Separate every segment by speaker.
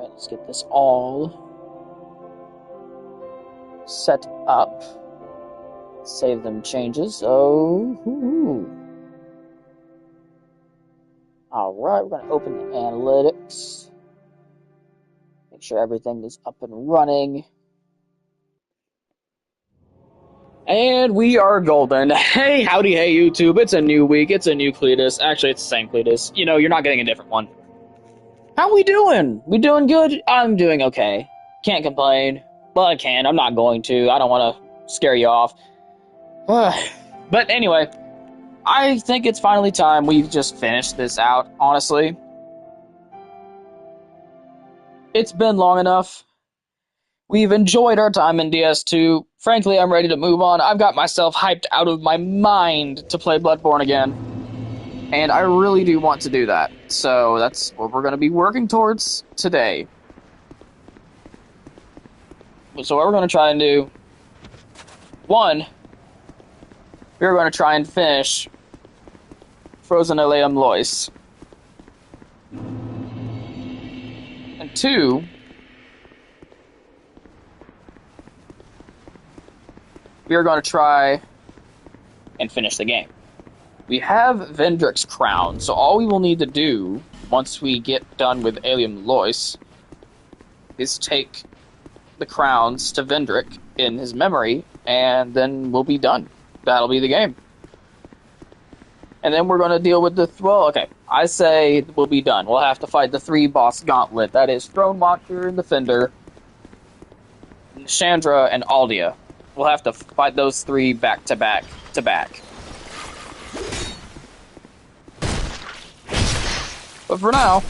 Speaker 1: Alright, let's get this all set up. Save them changes. Oh, alright, we're going to open the analytics. Make sure everything is up and running. And we are golden. Hey, howdy, hey, YouTube. It's a new week. It's a new Cletus. Actually, it's the same Cletus. You know, you're not getting a different one. How we doing? We doing good? I'm doing okay. Can't complain. Well, I can. I'm not going to. I don't want to scare you off. But anyway, I think it's finally time we just finish this out, honestly. It's been long enough. We've enjoyed our time in DS2. Frankly, I'm ready to move on. I've got myself hyped out of my mind to play Bloodborne again. And I really do want to do that. So that's what we're going to be working towards today. So what we're going to try and do... One, we're going to try and finish Frozen Aleum Lois. And two... we are going to try and finish the game. We have Vendrick's crown, so all we will need to do once we get done with Aleum Lois is take the crowns to Vendrick in his memory, and then we'll be done. That'll be the game. And then we're going to deal with the... well, okay. I say we'll be done. We'll have to fight the 3-boss gauntlet. That is Throne Watcher and Defender, Chandra, and Aldia. We'll have to fight those 3 back to back to back. But for now,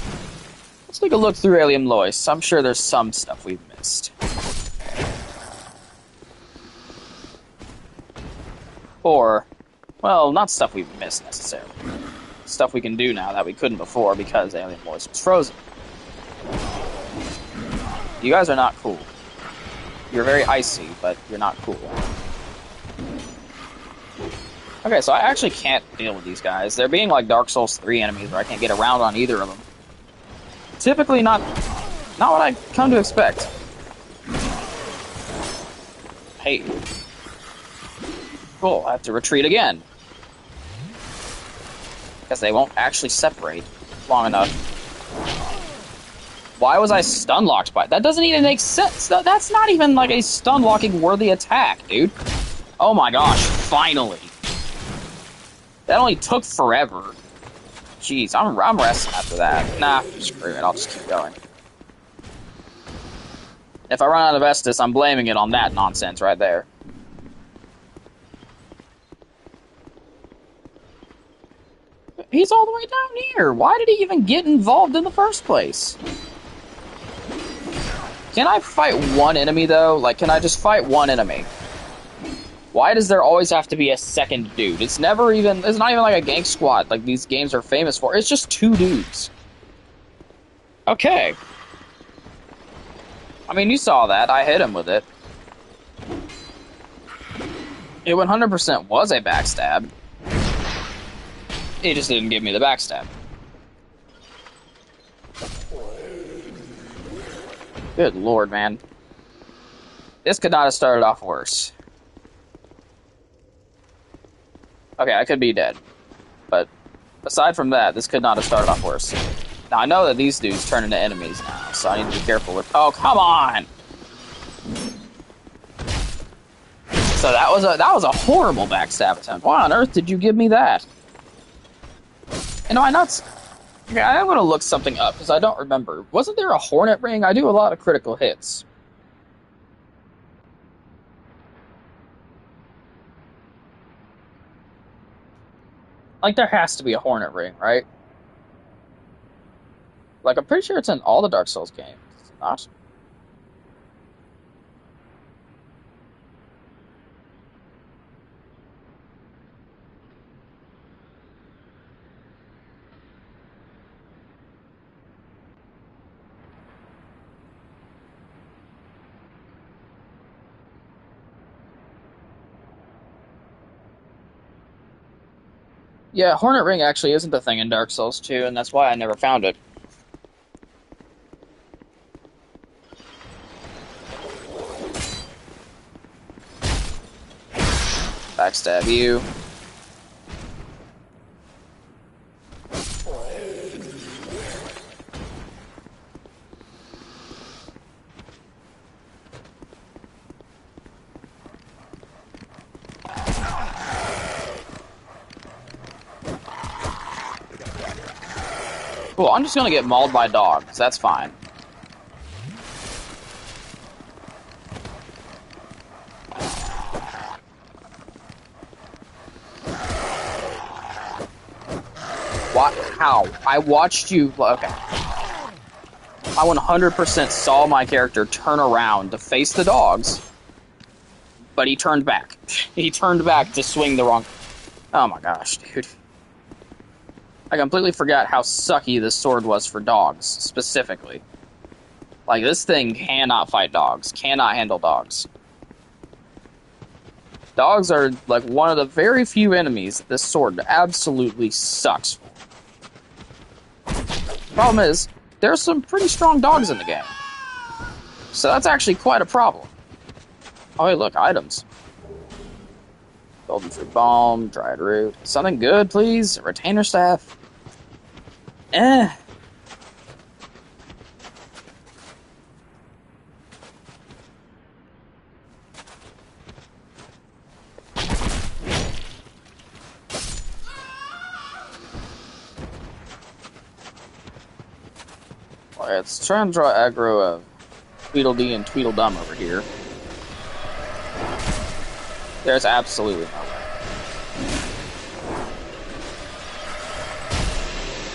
Speaker 1: let's take a look through Aleum Lois. I'm sure there's some stuff we've missed. Or, well, not stuff we've missed necessarily. Stuff we can do now that we couldn't before because Aleum Lois was frozen. You guys are not cool. You're very icy, but you're not cool. Okay, so I actually can't deal with these guys. They're being like Dark Souls 3 enemies where I can't get around on either of them. Typically not what I come to expect. Hey. Cool, I have to retreat again. Because they won't actually separate long enough. Why was I stun-locked by it? That doesn't even make sense. That's not even like a stun-locking worthy attack, dude. Oh my gosh, finally. That only took forever. Jeez, I'm resting after that. Nah, screw it, I'll just keep going. If I run out of Estus, I'm blaming it on that nonsense right there. He's all the way down here. Why did he even get involved in the first place? Can I fight one enemy, though? Like, can I just fight one enemy? Why does there always have to be a second dude? It's not even like a gang squad like these games are famous for. It's just 2 dudes. Okay. I mean, you saw that. I hit him with it. It 100% was a backstab. It just didn't give me the backstab. Good lord, man. This could not have started off worse. Okay, I could be dead. But aside from that, this could not have started off worse. Now, I know that these dudes turn into enemies now, so I need to be careful with... oh, come on! So that was a horrible backstab attempt. Why on earth did you give me that? And am I not... okay, I'm going to look something up, because I don't remember. Wasn't there a Hornet Ring? I do a lot of critical hits. Like, there has to be a Hornet Ring, right? Like, I'm pretty sure it's in all the Dark Souls games. It's not. Yeah, Hornet Ring actually isn't the thing in Dark Souls 2, and that's why I never found it. Backstab you. Cool, I'm just gonna get mauled by dogs. That's fine. What? How? I watched you... Okay. I 100% saw my character turn around to face the dogs, but he turned back. He turned back to swing the wrong... Oh my gosh, dude. I completely forgot how sucky this sword was for dogs, specifically. Like, this thing cannot fight dogs. Cannot handle dogs. Dogs are, like, one of the very few enemies that this sword absolutely sucks for. Problem is, there's some pretty strong dogs in the game. So that's actually quite a problem. Oh, hey, look, items. Golden fruit bomb, dried root. Something good, please? A retainer staff? Eh. Let's try and draw aggro of Tweedledee and Tweedledum over here. There's absolutely no way.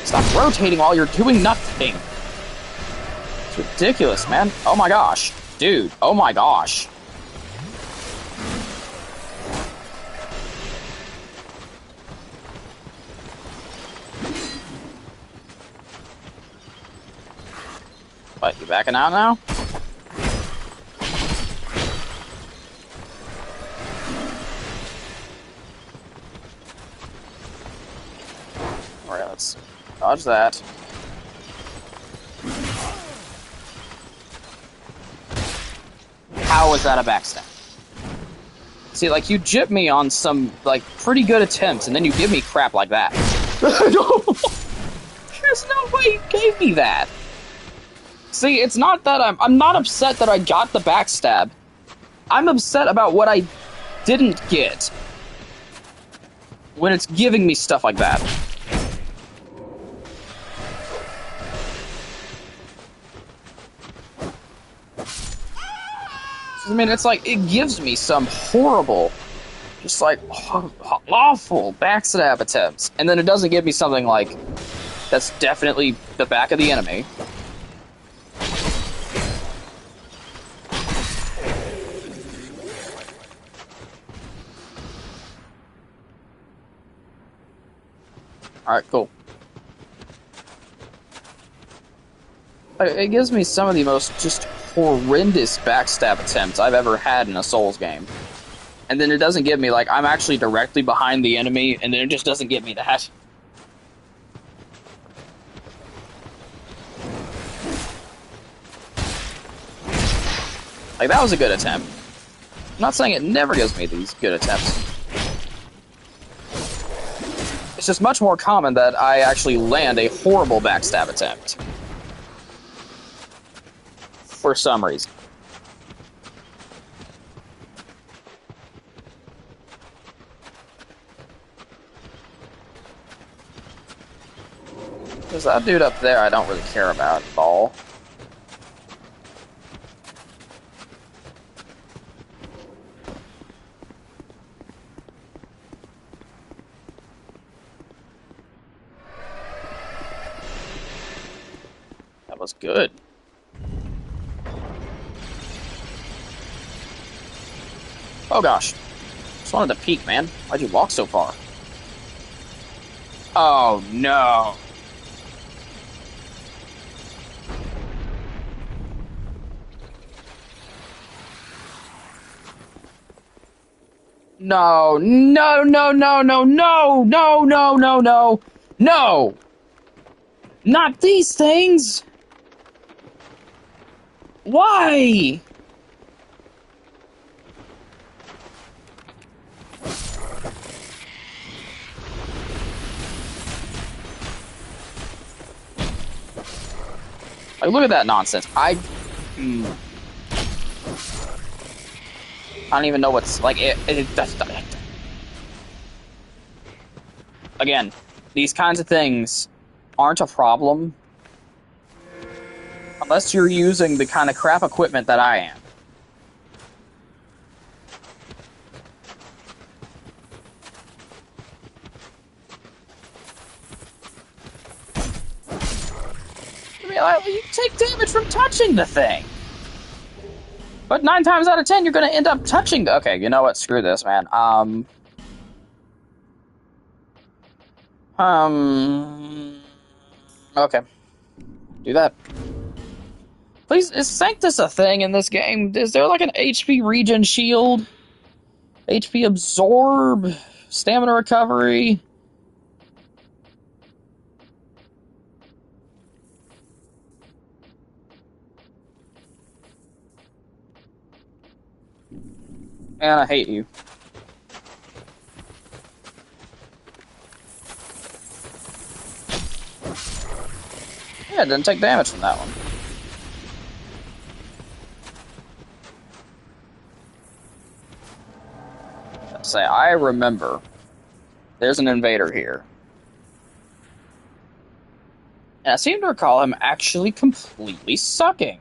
Speaker 1: Stop rotating while you're doing nothing. It's ridiculous, man. Oh my gosh. Dude, oh my gosh. What, you backing out now? Alright, let's dodge that. How was that a backstab? See, like, you jip me on some, like, pretty good attempts, and then you give me crap like that. There's no way you gave me that. See, it's not that I'm not upset that I got the backstab. I'm upset about what I didn't get. When it's giving me stuff like that. I mean, it's like, it gives me some horrible, just like, awful backstab attempts. And then it doesn't give me something like, that's definitely the back of the enemy. Alright, cool. It gives me some of the most just horrendous backstab attempts I've ever had in a Souls game. And then it doesn't give me, like, I'm actually directly behind the enemy, and then it just doesn't give me that. Like, that was a good attempt. I'm not saying it never gives me these good attempts. It's just much more common that I actually land a horrible backstab attempt. For some reason. There's that dude up there I don't really care about at all. That was good. Oh gosh. Just wanted to peek, man. Why'd you walk so far? Oh no. No, no, no, no, no, no, no, no, no, no, no! Not these things! Why? Like, look at that nonsense. I don't even know what's like again, these kinds of things aren't a problem unless you're using the kind of crap equipment that I am. I mean, like, you take damage from touching the thing. But 9 times out of 10, you're going to end up touching the... Okay, you know what? Screw this, man. Okay. Do that. Please, is Sanctus a thing in this game? Is there like an HP regen shield? HP absorb? Stamina recovery? Man, I hate you. Yeah, it didn't take damage from that one. Let's say, I remember there's an invader here. And I seem to recall him actually completely sucking.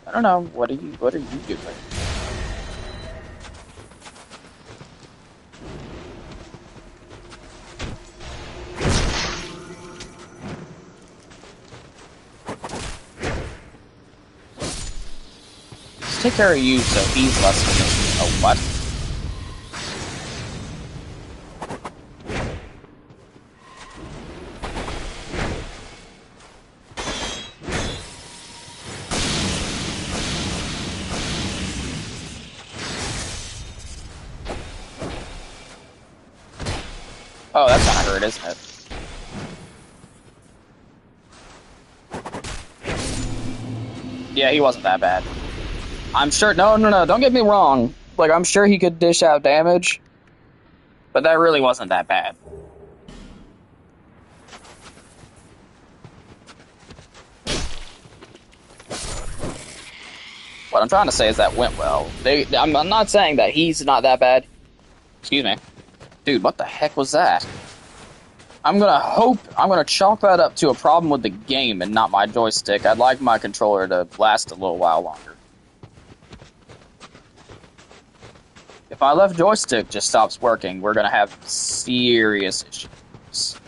Speaker 1: I don't know, what are you doing? Let's take care of you so he's less of a... Oh, what? Oh, that's kind of hurt, isn't it? Yeah, he wasn't that bad. I'm sure... No, don't get me wrong. Like, I'm sure he could dish out damage. But that really wasn't that bad. What I'm trying to say is that went well. I'm not saying that he's not that bad. Excuse me. Dude, what the heck was that? I'm gonna chalk that up to a problem with the game and not my joystick. I'd like my controller to last a little while longer. If my left joystick just stops working, we're gonna have serious issues.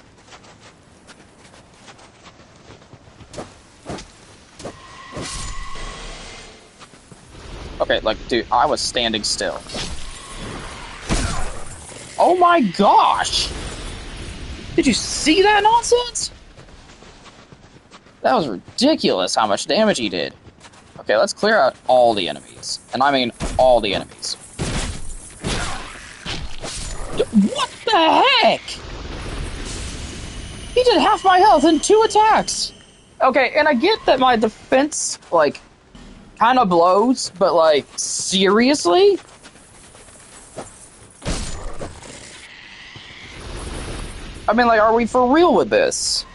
Speaker 1: Okay, like, dude, I was standing still. Oh my gosh! Did you see that nonsense? That was ridiculous how much damage he did. Okay, let's clear out all the enemies. And I mean all the enemies. What the heck? He did half my health in 2 attacks! Okay, and I get that my defense, like, kind of blows, but, like, seriously? I mean, like, are we for real with this?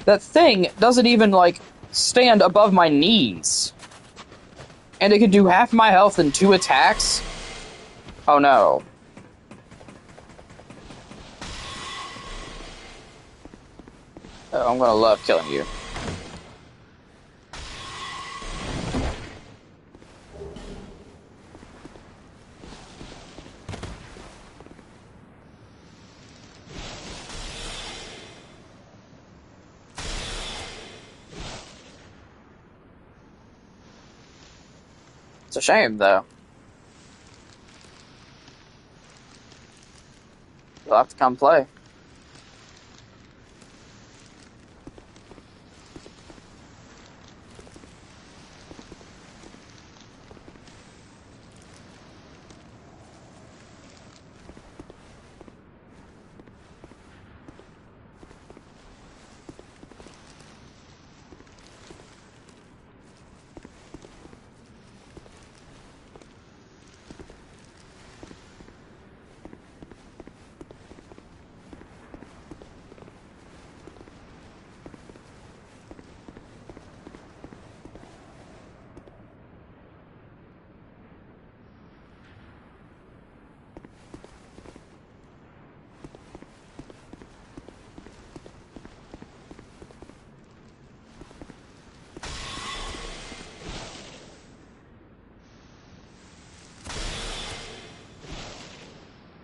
Speaker 1: That thing doesn't even, like, stand above my knees. And it can do half my health in 2 attacks? Oh no. Oh, I'm gonna love killing you. It's a shame, though. You'll have to come play.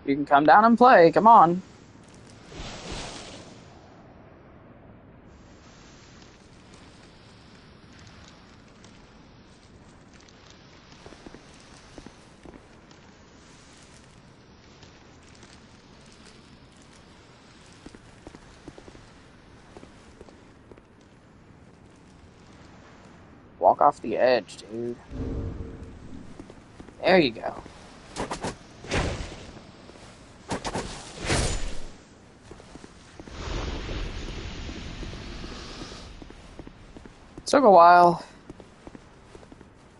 Speaker 1: You can come down and play. Come on. Walk off the edge, dude. There you go. Took a while.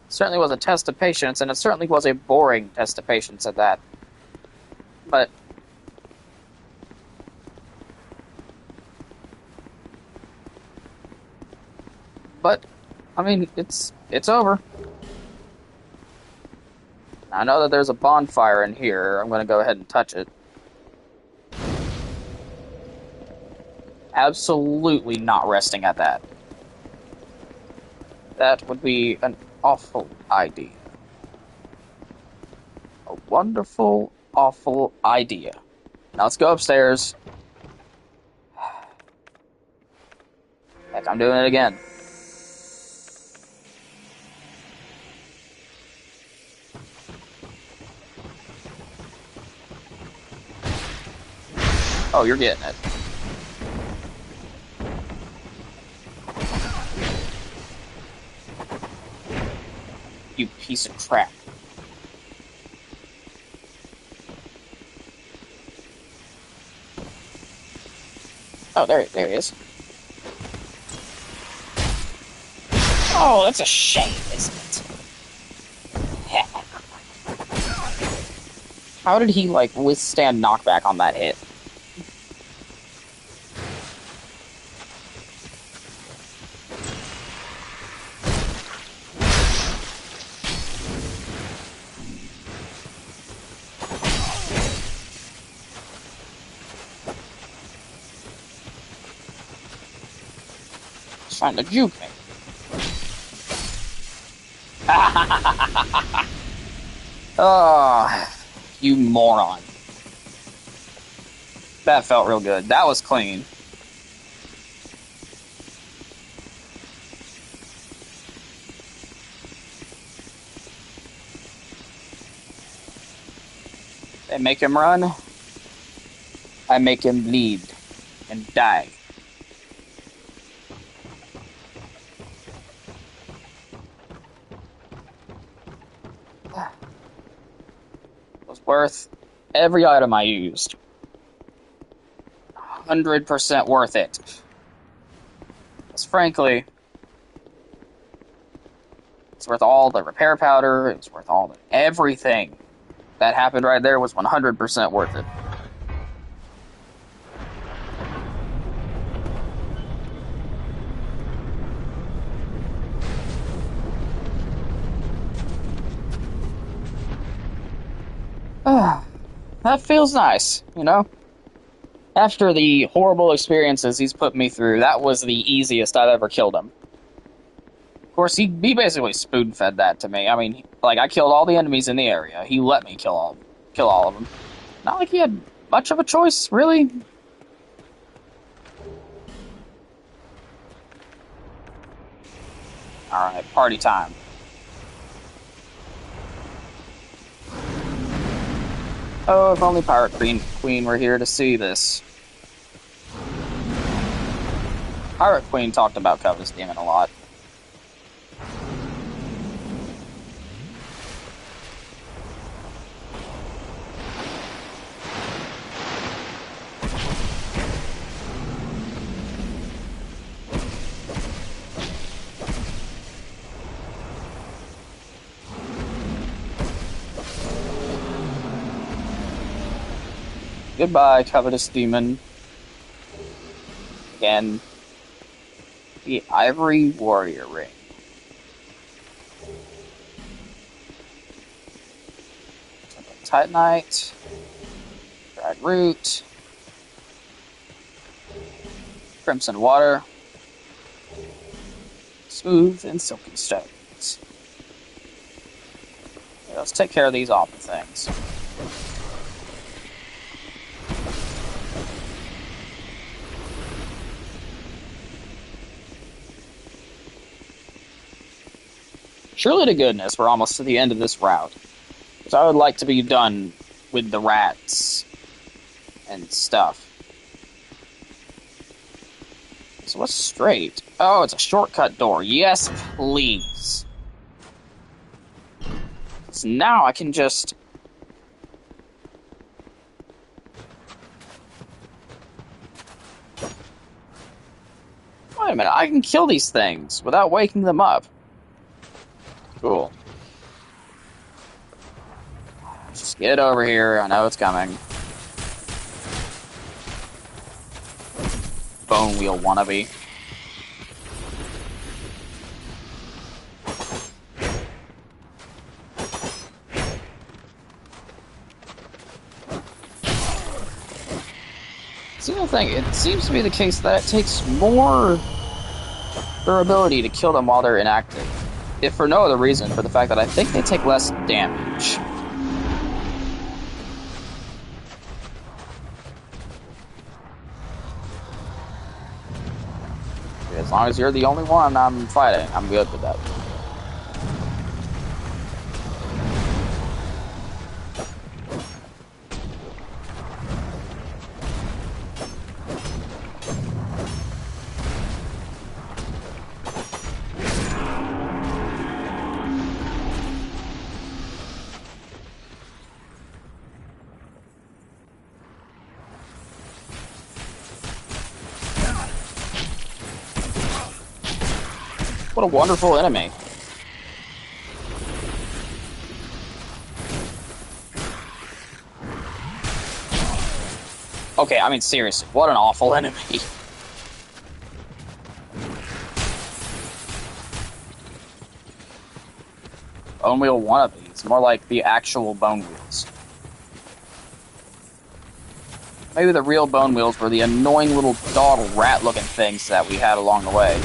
Speaker 1: Certainly was a test of patience, and it certainly was a boring test of patience at that. But I mean, it's over. I know that there's a bonfire in here. I'm going to go ahead and touch it. Absolutely not resting at that. That would be an awful idea. A wonderful, awful idea. Now let's go upstairs. Heck, I'm doing it again. Oh, you're getting it. You piece of crap. Oh, there he is. Oh, that's a shame, isn't it? How did he, like, withstand knockback on that hit? Trying to juke me. Oh, you moron. That felt real good. That was clean. They make him run. I make him bleed and die. Was worth every item I used. 100% worth it. Because frankly, it's worth all the repair powder, it was worth all the everything. That happened right there was 100% worth it. That feels nice, you know? After the horrible experiences he's put me through, that was the easiest I've ever killed him. Of course, he basically spoon-fed that to me. I mean, like, I killed all the enemies in the area. He let me kill all of them. Not like he had much of a choice, really. Alright, party time. Oh, if only Pirate Queen were here to see this. Pirate Queen talked about Covetous Demon a lot. Goodbye, Covetous Demon. Again, the Ivory Warrior Ring. Titanite, dried root, crimson water, smooth and silky stones. Okay, let's take care of these awful things. Surely to goodness, we're almost to the end of this route. So I would like to be done with the rats and stuff. So what's straight? Oh, it's a shortcut door. Yes, please. So now I can just... Wait a minute, I can kill these things without waking them up. Cool. Just get over here, I know it's coming. Bone wheel wannabe. See the thing, it seems to be the case that it takes more durability to kill them while they're inactive. If for no other reason, for the fact that I think they take less damage. As long as you're the only one I'm fighting, I'm good with that. What a wonderful enemy. Okay, I mean, seriously, what an awful enemy. Bone wheel wannabes, more like the actual bone wheels. Maybe the real bone wheels were the annoying little dog rat-looking things that we had along the way.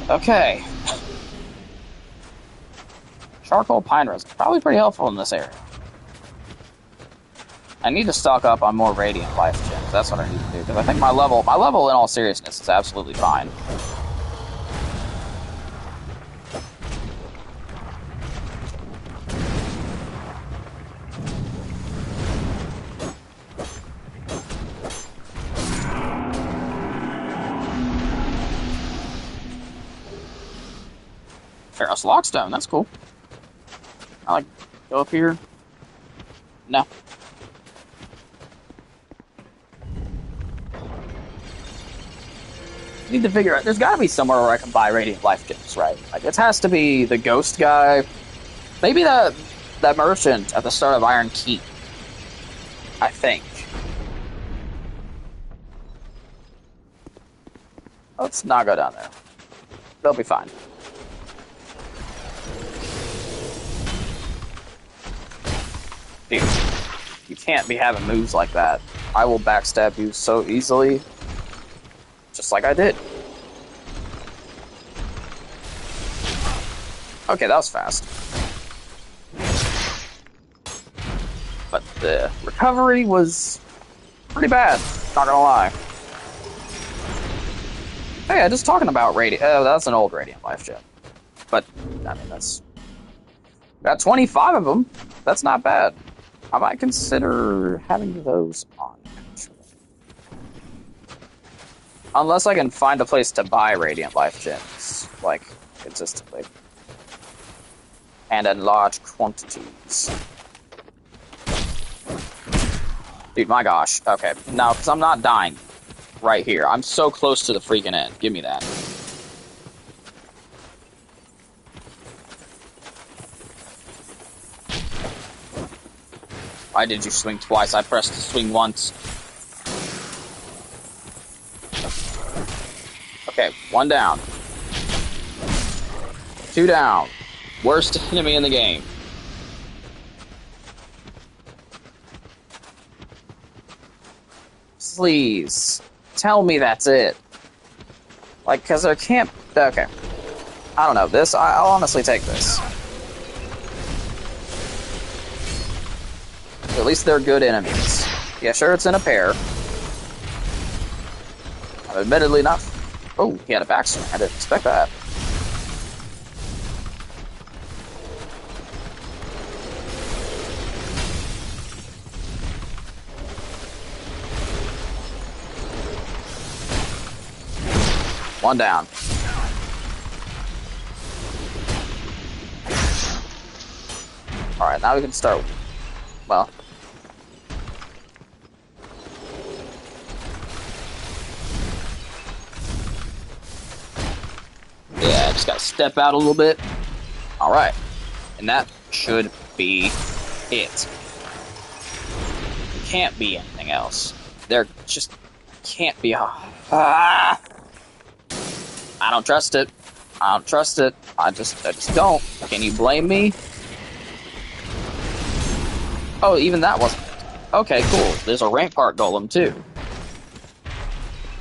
Speaker 1: Okay. Charcoal pine resin. Probably pretty helpful in this area. I need to stock up on more radiant life gems. That's what I need to do. Because I think my level in all seriousness is absolutely fine. Ferrous Lockstone, that's cool. I like go up here. No. Need to figure out. There's got to be somewhere where I can buy radiant life gems, right? Like it has to be the ghost guy. Maybe that merchant at the start of Iron Keep. I think. Let's not go down there. They'll be fine. Dude, you can't be having moves like that. I will backstab you so easily. Just like I did. Okay, that was fast. But the recovery was pretty bad, not gonna lie. Hey, I'm just talking about radiant. Oh, that's an old radiant life gem. But, I mean, that's... Got 25 of them. That's not bad. I might consider having those on. Unless I can find a place to buy radiant life gems, like, consistently. And in large quantities. Dude, my gosh. Okay, now, because I'm not dying right here. I'm so close to the freaking end. Give me that. Why did you swing twice? I pressed to swing once. Okay, one down. Two down. Worst enemy in the game. Please. Tell me that's it. Like, because there can't... Okay. I don't know. This, I'll honestly take this. At least they're good enemies. Yeah, sure, it's in a pair. I'm admittedly not... Oh, he had a backswing. I didn't expect that. One down. Alright, now we can start. Well. Yeah, just gotta step out a little bit. Alright. And that should be it. Can't be anything else. There just can't be. Ah! I don't trust it. I don't trust it. I just don't. Can you blame me? Oh, even that wasn't. Okay, cool. There's a Rampart Golem, too.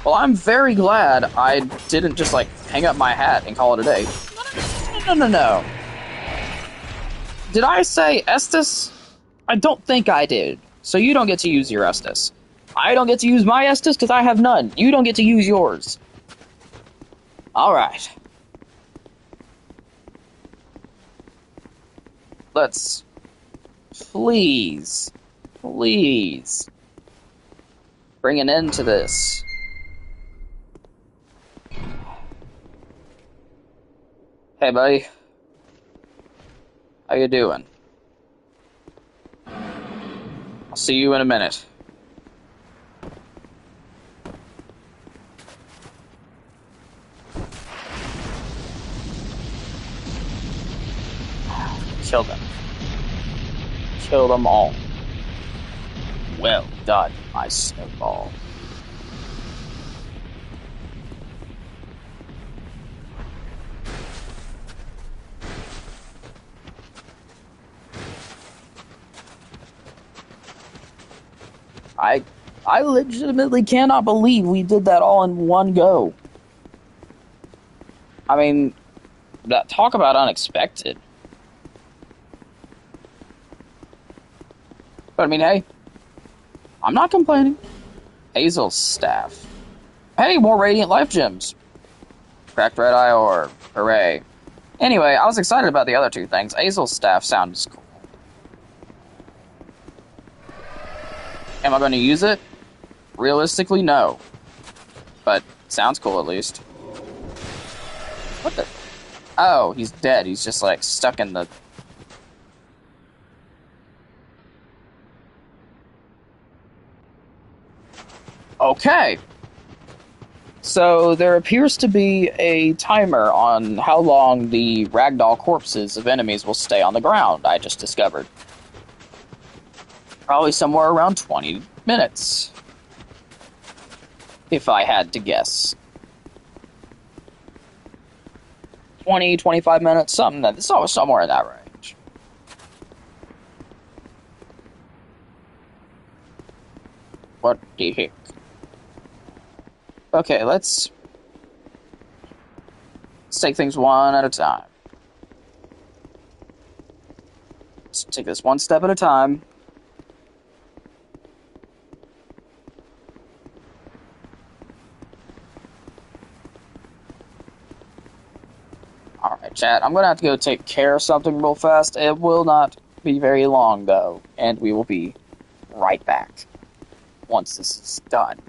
Speaker 1: Well, I'm very glad I didn't just, like, hang up my hat and call it a day. No. Did I say Estus? I don't think I did. So you don't get to use your Estus. I don't get to use my Estus because I have none. You don't get to use yours. Alright. Let's... Please. Bring an end to this. Hey, buddy. How you doing? I'll see you in a minute. Kill them. Kill them all. Well done, my snowball. I legitimately cannot believe we did that all in one go. I mean, talk about unexpected. But I mean, hey, I'm not complaining. Hazel's staff. Hey, more Radiant Life Gems. Cracked Red Eye Orb. Hooray. Anyway, I was excited about the other two things. Hazel's staff sounds cool. Am I going to use it? Realistically, no. But sounds cool at least. What the? Oh, he's dead. He's just like stuck in the... Okay. So there appears to be a timer on how long the ragdoll corpses of enemies will stay on the ground, I just discovered. Probably somewhere around 20 minutes. If I had to guess. 20, 25 minutes, somewhere in that range. What the heck? Okay, let's take things one at a time. Let's take this one step at a time. Alright, chat, I'm gonna have to go take care of something real fast. It will not be very long, though, and we will be right back once this is done.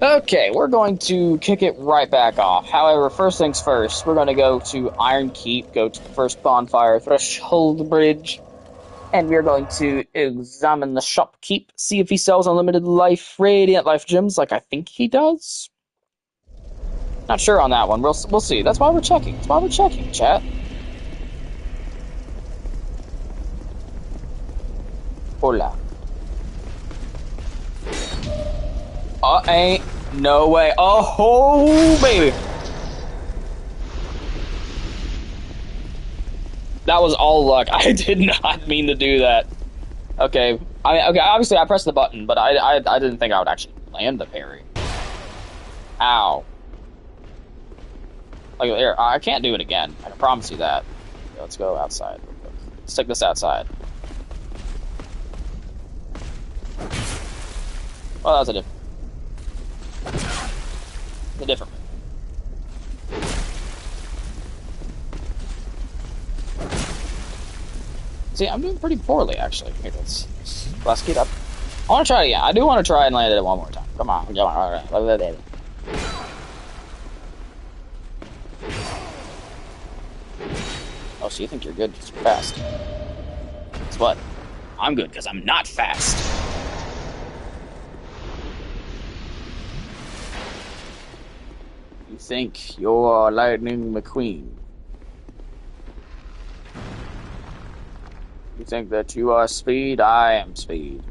Speaker 1: Okay, we're going to kick it right back off. However, first things first, we're going to go to Iron Keep, go to the first bonfire, Threshold Bridge, and we're going to examine the shopkeep, see if he sells unlimited life, radiant life gems like I think he does. Not sure on that one. We'll see. That's why we're checking. That's why we're checking, chat. Hola. Ain't no way. Oh, baby. That was all luck. I did not mean to do that. Okay. Okay, obviously I pressed the button, but I didn't think I would actually land the parry. Ow. Like, here, I can't do it again. I can promise you that. Okay, let's go outside. Let's take this outside. Well, that was a different move. See, I'm doing pretty poorly, actually. Here, let's get up. I want to try it again. I do want to try and land it one more time. Come on. All right. Oh, so you think you're good because you're fast. Guess what? I'm good because I'm not fast. You think you're Lightning McQueen. You think that you are speed? I am speed.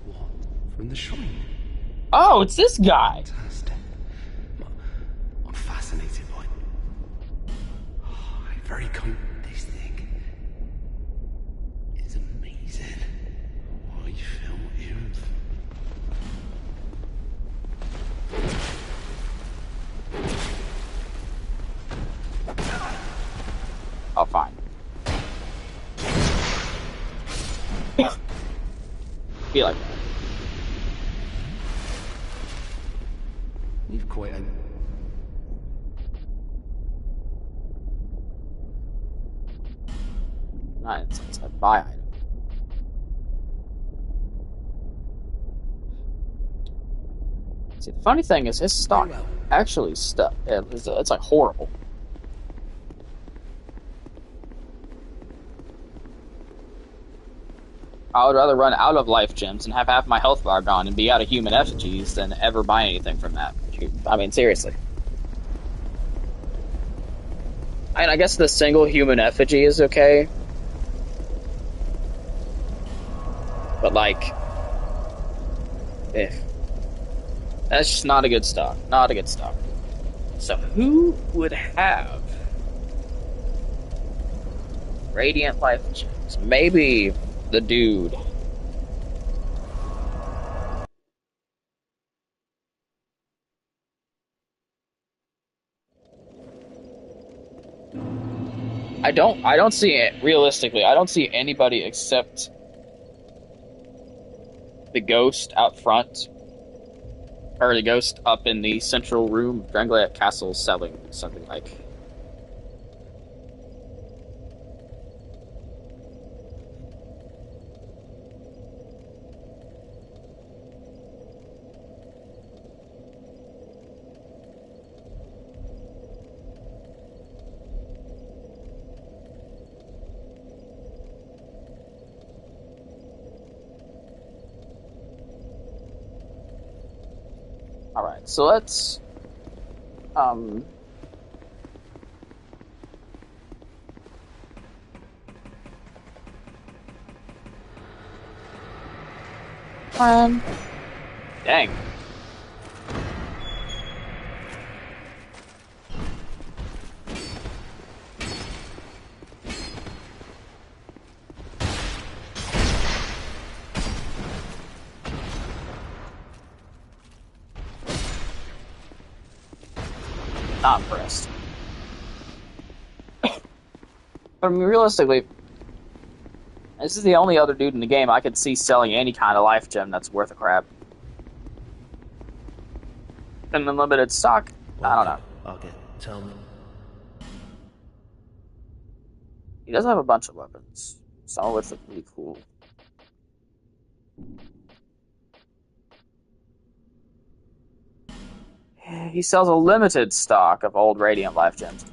Speaker 2: What? From the shrine?
Speaker 1: Oh, it's this guy!
Speaker 2: Fantastic. I'm fascinated by it. Oh, very cool. This thing is amazing. I feel oomph.
Speaker 1: Oh, fine. Be like that.
Speaker 2: You've quite a...
Speaker 1: It's a buy item. See, the funny thing is his stock actually stuck. It's like horrible. I would rather run out of life gems and have half my health bar gone and be out of human effigies than ever buy anything from that. I mean, seriously. I mean, I guess the single human effigy is okay. But, like... That's just not a good stock. Not a good stock. So, who would have radiant life gems? Maybe the dude. I don't see it realistically. I don't see anybody except the ghost out front, or the ghost up in the central room of Drangleic Castle selling something like. Alright, so let's dang. Not impressed. But I mean, realistically, this is the only other dude in the game I could see selling any kind of life gem that's worth a crap. And unlimited stock, I don't know.
Speaker 2: Okay, tell me.
Speaker 1: He does have a bunch of weapons, some of which look really cool. He sells a limited stock of old radiant life gems.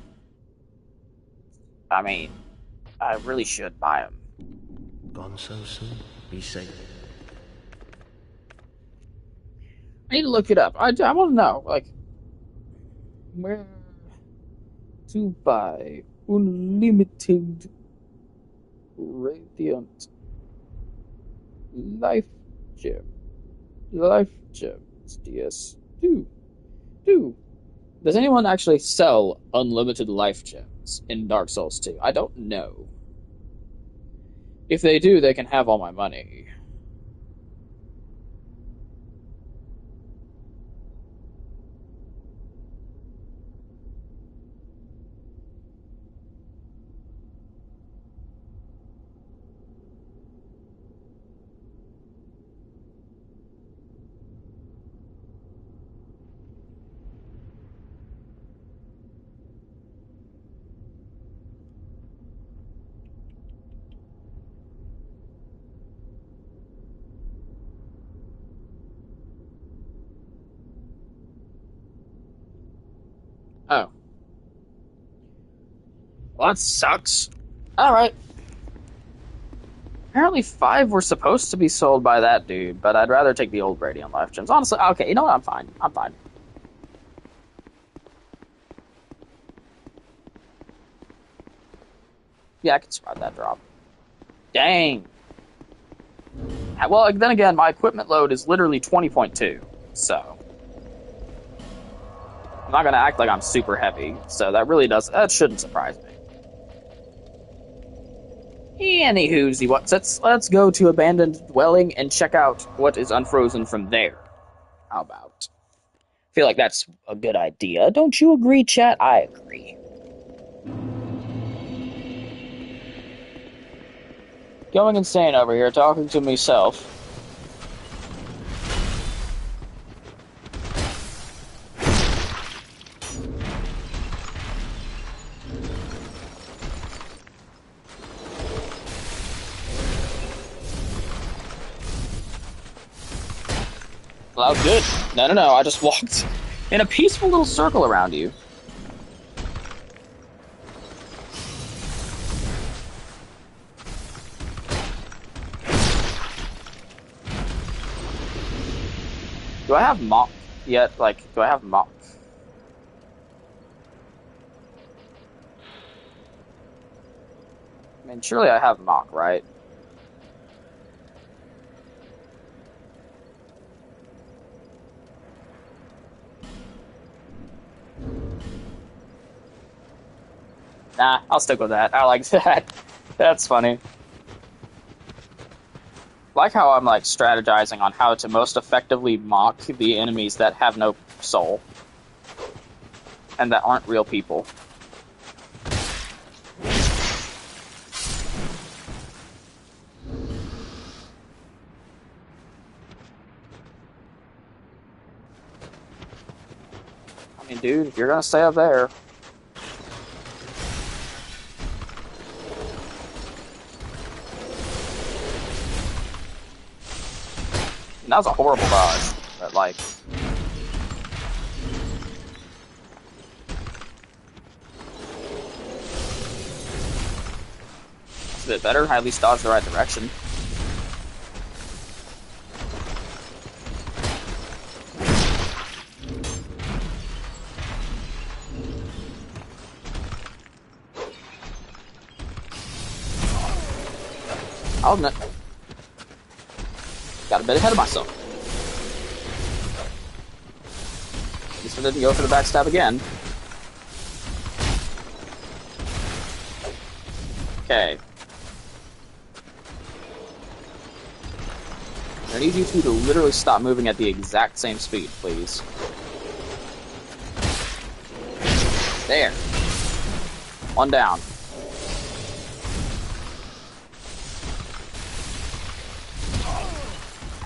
Speaker 1: I mean, I really should buy them.
Speaker 2: Gone so soon. Be safe.
Speaker 1: I need to look it up. I want to know, like, where to buy unlimited radiant life gem. Life gems, DS. Do. Does anyone actually sell unlimited life gems in Dark Souls 2? I don't know. If they do, they can have all my money. Oh. Well, that sucks. Alright. Apparently 5 were supposed to be sold by that dude, but I'd rather take the old Radiant Life Gems. Honestly, okay, you know what? I'm fine. I'm fine. Yeah, I can survive that drop. Dang. Well, then again, my equipment load is literally 20.2, so... I'm not gonna act like I'm super heavy, so that shouldn't surprise me. Anywho, let's go to Abandoned Dwelling and check out what is unfrozen from there. How about? I feel like that's a good idea. Don't you agree, chat? I agree. Going insane over here, talking to myself. Well, that was good. No, I just walked in a peaceful little circle around you. Do I have mock yet? Like, do I have mock? I mean, surely I have mock, right? Nah, I'll stick with that. I like that. That's funny. Like how I'm like strategizing on how to most effectively mock the enemies that have no soul and that aren't real people. I mean, dude, if you're gonna stay up there. And that was a horrible dodge, but like... It's a bit better, I at least dodged the right direction. I'll admit, got a bit ahead of myself. At least I didn't go for the backstab again. Okay. I need you two to literally stop moving at the exact same speed, please. There. One down.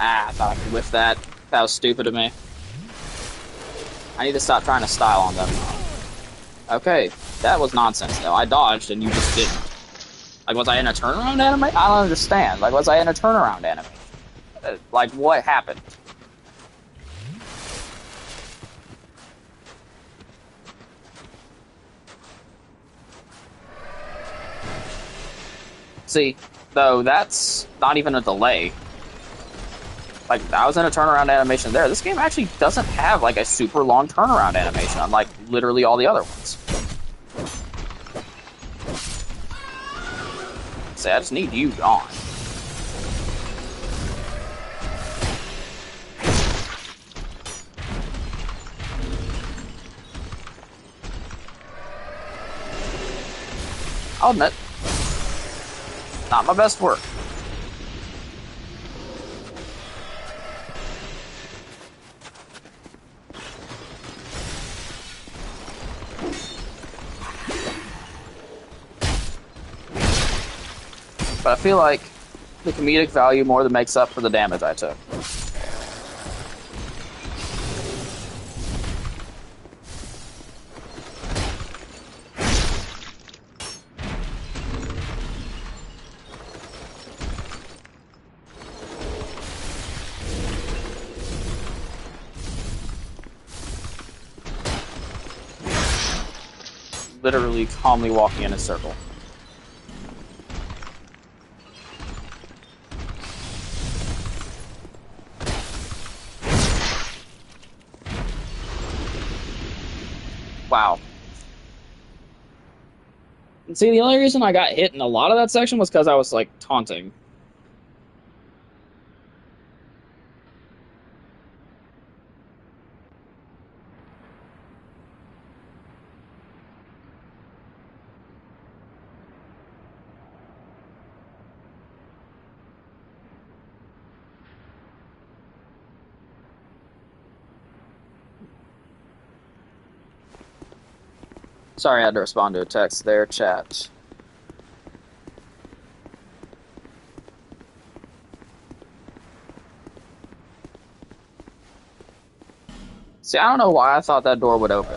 Speaker 1: Ah, I thought I could whiff that. That was stupid of me. I need to stop trying to style on them. Okay, that was nonsense, though. I dodged, and you just didn't. Like, was I in a turnaround anime? I don't understand. Like, was I in a turnaround anime? Like, what happened? See, though, that's not even a delay. Like, I was in a turnaround animation there. This game actually doesn't have, like, a super long turnaround animation, unlike literally all the other ones. See, I just need you gone. I'll admit, not my best work. But I feel like the comedic value more than makes up for the damage I took. Literally calmly walking in a circle. Wow. And see, the only reason I got hit in a lot of that section was because I was, like, taunting. Sorry I had to respond to a text there, chat. See, I don't know why I thought that door would open.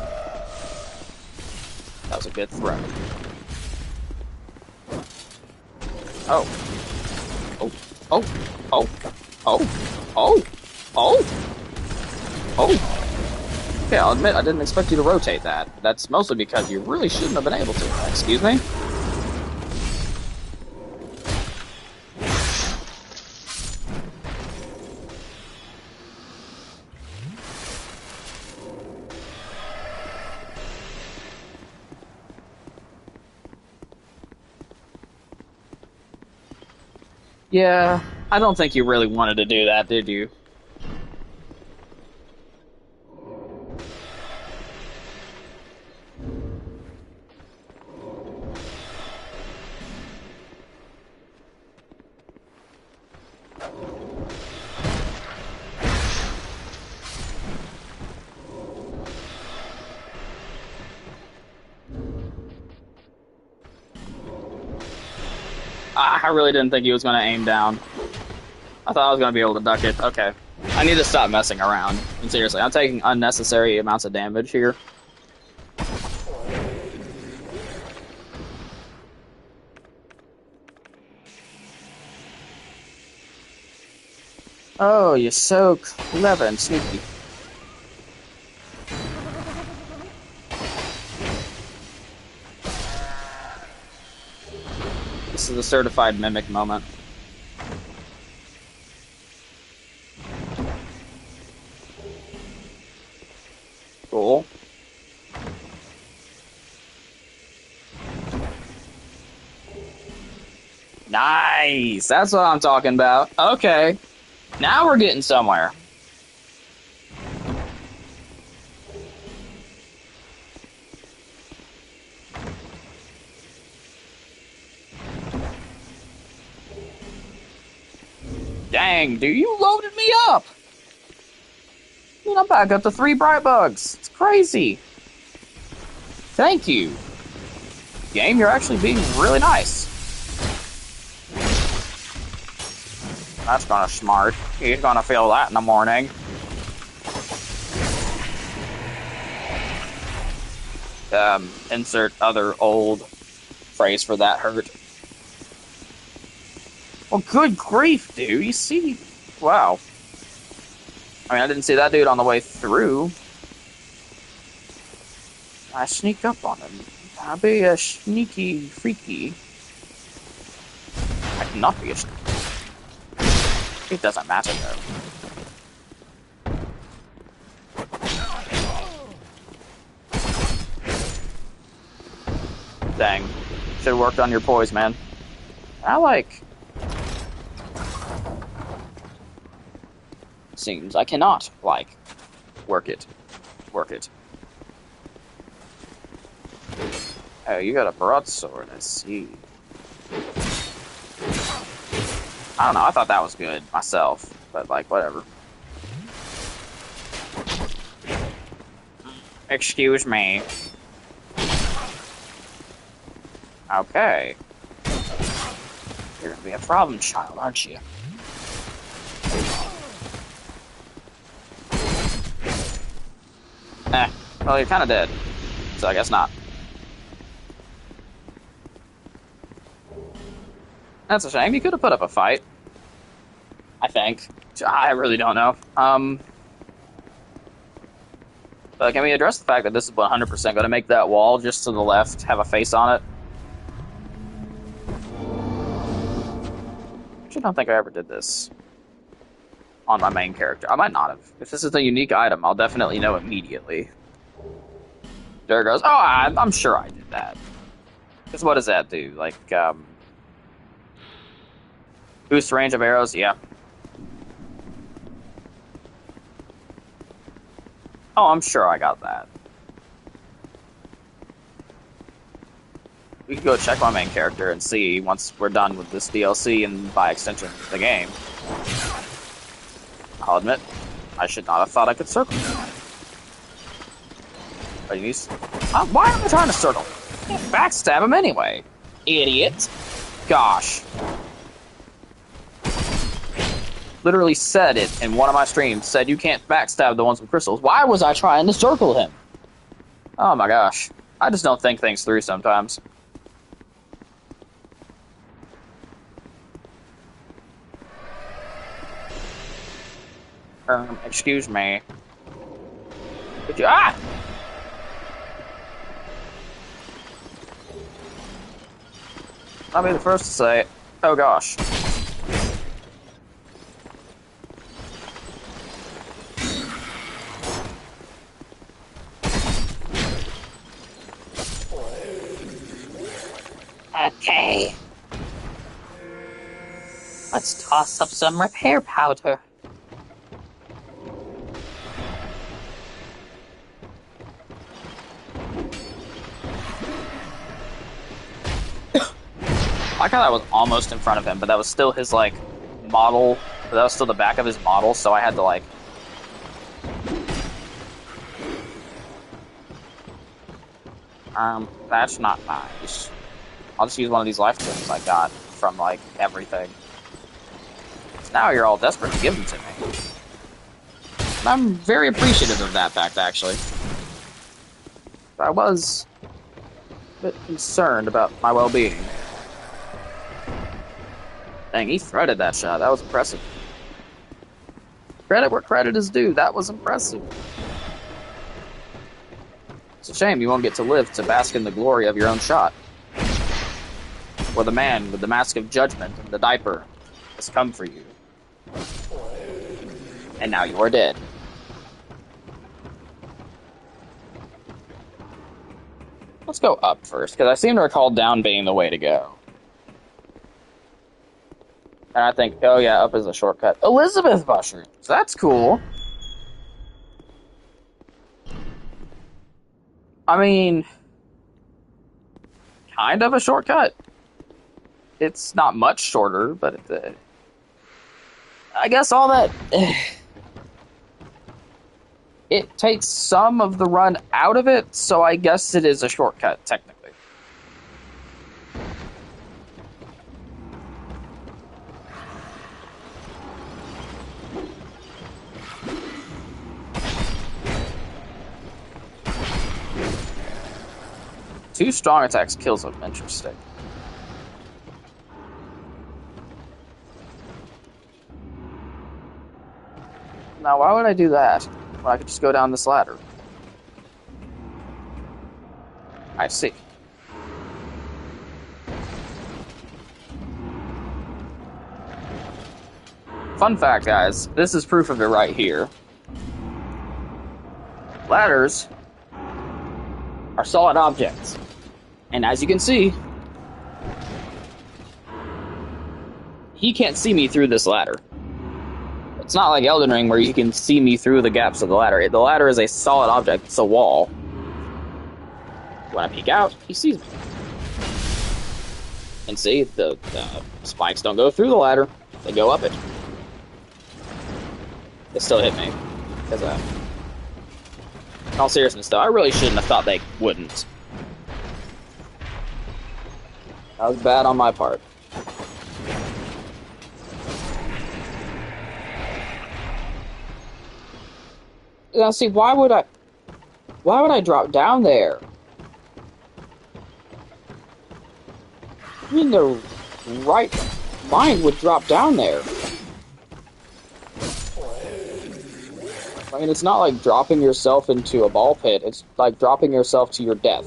Speaker 1: That was a good throw. Oh. Oh. Oh. Oh. Oh. Oh. Oh. Oh. Okay, I'll admit I didn't expect you to rotate that. That's mostly because you really shouldn't have been able to. Excuse me? Yeah, I don't think you really wanted to do that, did you? I really didn't think he was going to aim down. I thought I was going to be able to duck it. Okay. I need to stop messing around. And seriously, I'm taking unnecessary amounts of damage here. Oh, you're so clever and sneaky. This is the certified mimic moment. Cool. Nice! That's what I'm talking about. Okay. Now we're getting somewhere. Dang, dude, you loaded me up! I mean, I'm back up to 3 bright bugs. It's crazy. Thank you. Game, you're actually being really nice. That's gonna smart. He's gonna feel that in the morning. Insert other old phrase for that hurt. Well, good grief, dude. You see? Wow. I mean, I didn't see that dude on the way through. I sneak up on him. I'll be a sneaky freaky. not be a... It doesn't matter, though. Dang. Should've worked on your poise, man. Seems I cannot, work it. Oh, you got a broadsword, I see. I don't know, I thought that was good myself, but, whatever. Excuse me. Okay. You're gonna be a problem child, aren't you? Well, you're kind of dead, so I guess not. That's a shame. You could have put up a fight. I think. I really don't know. But can we address the fact that this is 100% going to make that wall just to the left have a face on it? I don't think I ever did this on my main character. I might not have. If this is a unique item, I'll definitely know immediately. There it goes. Oh, I'm sure I did that. Because what does that do? Boost range of arrows? Yeah. Oh, I'm sure I got that. We can go check my main character and see once we're done with this DLC and, by extension, the game. I'll admit, I should not have thought I could circle. But why am I trying to circle? Backstab him anyway. Idiot. Gosh. Literally said it in one of my streams. Said you can't backstab the ones with crystals. Why was I trying to circle him? Oh my gosh. I just don't think things through sometimes. Excuse me. Could you... Ah! I'll be the first to say, oh gosh. Okay. Let's toss up some repair powder. I thought I was almost in front of him, but that was still his, model. But that was still the back of his model, so I had to, that's not nice. I'll just use one of these life gems I got from, everything. So now you're all desperate to give them to me. And I'm very appreciative of that fact, actually. But I was a bit concerned about my well-being. Dang, he threaded that shot. That was impressive. Credit where credit is due. That was impressive. It's a shame you won't get to live to bask in the glory of your own shot. Or the man with the mask of judgment and the diaper has come for you. And now you are dead. Let's go up first, because I seem to recall down being the way to go. And I think, oh yeah, up is a shortcut. Elizabeth mushrooms! That's cool! I mean... kind of a shortcut. It's not much shorter, but I guess all that... it takes some of the run out of it, so I guess it is a shortcut, technically. Two strong attacks kills him. Interesting. Now, why would I do that when I could just go down this ladder? I see. fun fact, guys, this is proof of it right here. Ladders are solid objects. And as you can see, he can't see me through this ladder. It's not like Elden Ring where you can see me through the gaps of the ladder. The ladder is a solid object. It's a wall. When I peek out, he sees me. And see, the spikes don't go through the ladder. They go up it. They still hit me. Because in all seriousness, though, I really shouldn't have thought they wouldn't. That was bad on my part. Now, see, why would I drop down there? I mean, the right mind would drop down there. I mean, it's not like dropping yourself into a ball pit. It's like dropping yourself to your death.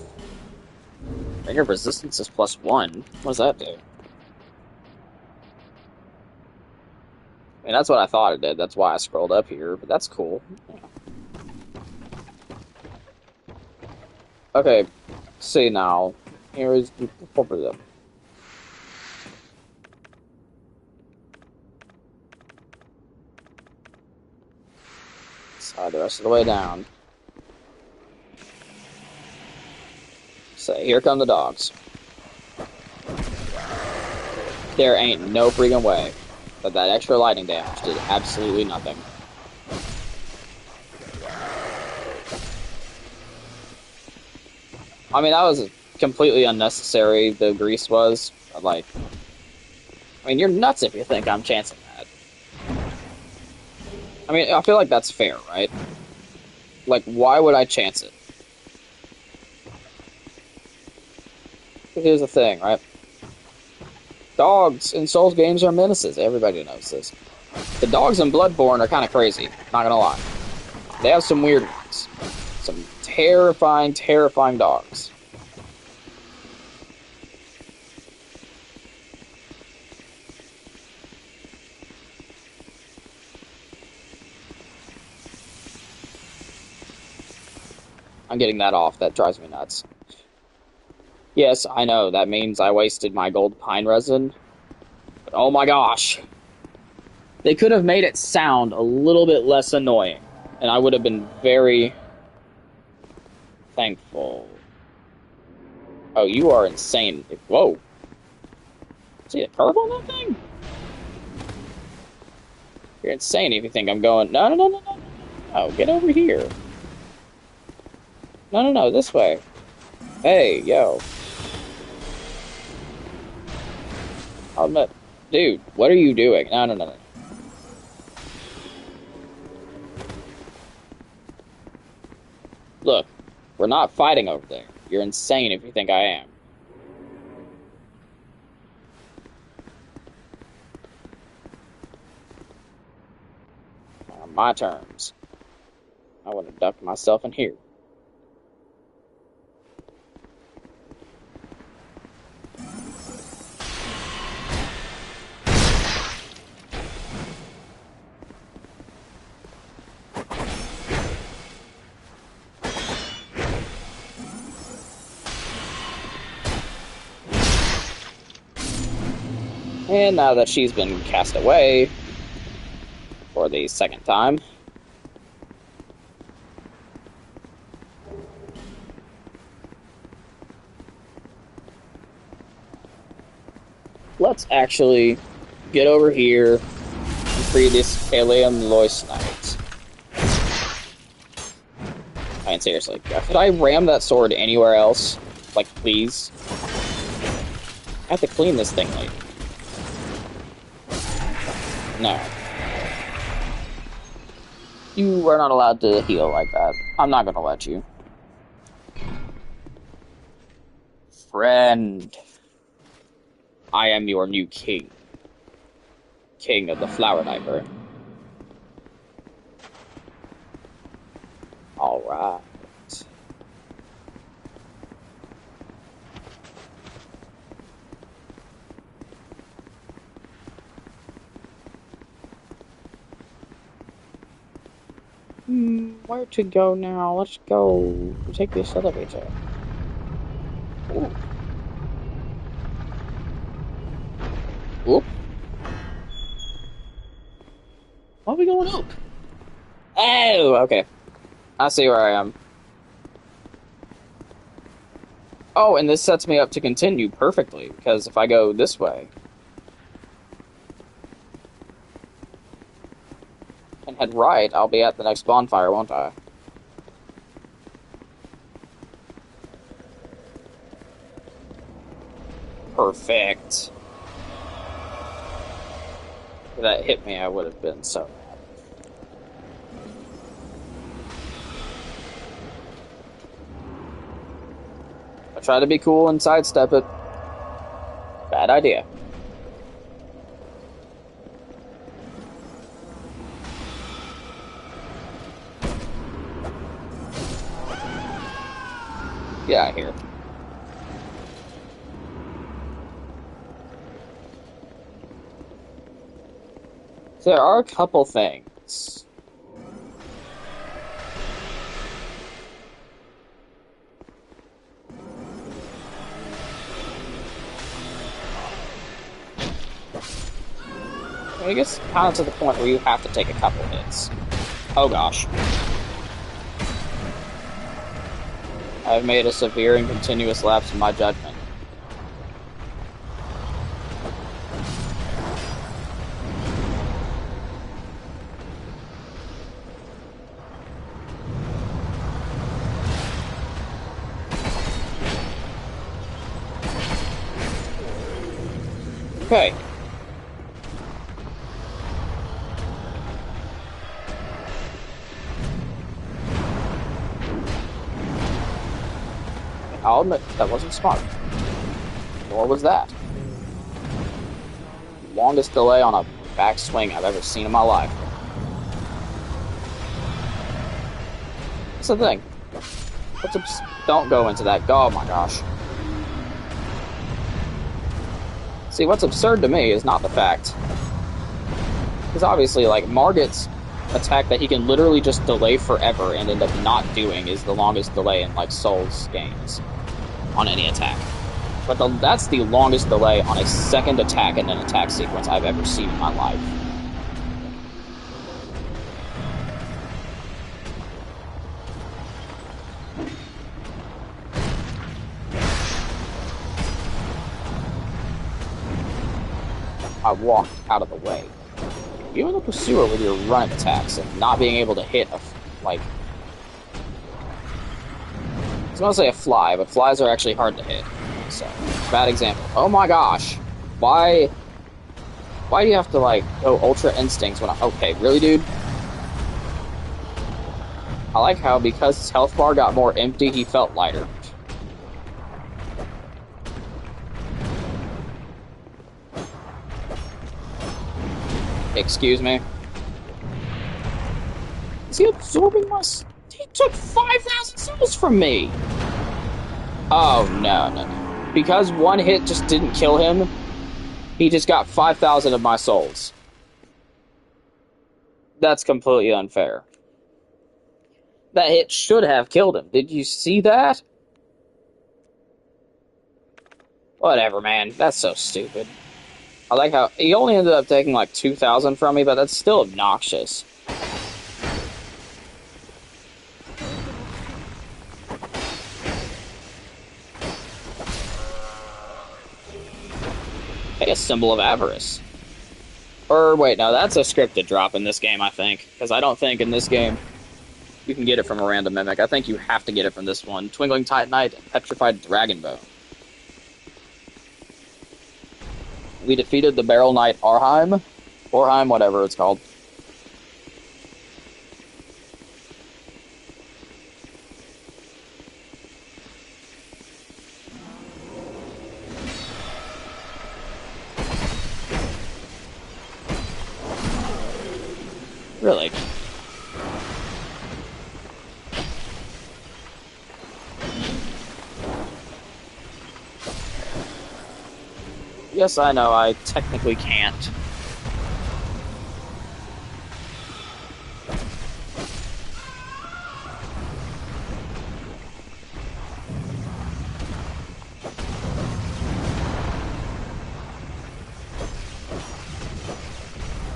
Speaker 1: And your resistance is +1. What does that do? I mean, that's what I thought it did. That's why I scrolled up here, but that's cool. Yeah. Okay, see now. Here is the them. Slide the rest of the way down. So here come the dogs. There ain't no freaking way that that extra lightning damage did absolutely nothing. I mean, that was completely unnecessary, the grease was. But, like, I mean, you're nuts if you think I'm chancing that. I mean, I feel like that's fair, right? Like, why would I chance it? Here's the thing, right? Dogs in Souls games are menaces. Everybody knows this. The dogs in Bloodborne are kind of crazy, not gonna lie. They have some weird ones. Some terrifying, terrifying dogs. I'm getting that off. That drives me nuts. Yes, I know. That means I wasted my gold pine resin. But oh my gosh. They could have made it sound a little bit less annoying. And I would have been very thankful. Oh, you are insane. Whoa. See a curve on that thing? You're insane if you think I'm going... No, no, no, no, no. No, get over here. No, no, no, this way. Hey, yo. Dude, what are you doing? No, no, no, no. Look, we're not fighting over there. You're insane if you think I am. On my terms. I would have ducked myself in here. And now that she's been cast away for the second time, let's actually get over here and free this Alien Lois Knight. I mean, seriously, could I ram that sword anywhere else? Like, please? I have to clean this thing later. No. You are not allowed to heal like that. I'm not gonna let you. Friend. I am your new king. King of the Flower Diaper. Alright. Where to go now? Let's go. Take this elevator. Ooh. Oop. Why are we going up? Oh, okay. I see where I am. Oh, and this sets me up to continue perfectly, because if I go this way and head right, I'll be at the next bonfire, won't I? Perfect. If that hit me, I would have been so mad. I try to be cool and sidestep it. Bad idea. Get out of here. So there are a couple things. I guess kind of to the point where you have to take a couple hits. Oh gosh. I've made a severe and continuous lapse in my judgment. Okay. I'll admit, that wasn't smart. Nor was that. Longest delay on a backswing I've ever seen in my life. That's the thing. Don't go into that. Oh my gosh. See, what's absurd to me is not the fact. Because obviously, like, Margit's attack that he can literally just delay forever and end up not doing is the longest delay in, like, Souls games on any attack. But that's the longest delay on a second attack in an attack sequence I've ever seen in my life. I walked out of the way. You're the pursuer with your run attacks and not being able to hit a, like... I was gonna say a fly, but flies are actually hard to hit. So, bad example. Oh my gosh. Why do you have to, like, go Ultra Instincts when I... Okay, really, dude? I like how, because his health bar got more empty, he felt lighter. Excuse me? Is he absorbing my... He took 5,000 souls from me! Oh, no. Because one hit just didn't kill him, he just got 5,000 of my souls. That's completely unfair. That hit should have killed him. Did you see that? Whatever, man. That's so stupid. I like how he only ended up taking like 2,000 from me, but that's still obnoxious. Hey, a symbol of avarice. Or wait, no, that's a scripted drop in this game, I think. Because I don't think in this game you can get it from a random mimic. I think you have to get it from this one. Twinkling Titanite and Petrified Dragon Bone. We defeated the Barrel Knight Orheim, whatever it's called. Really? Yes, I know, I technically can't.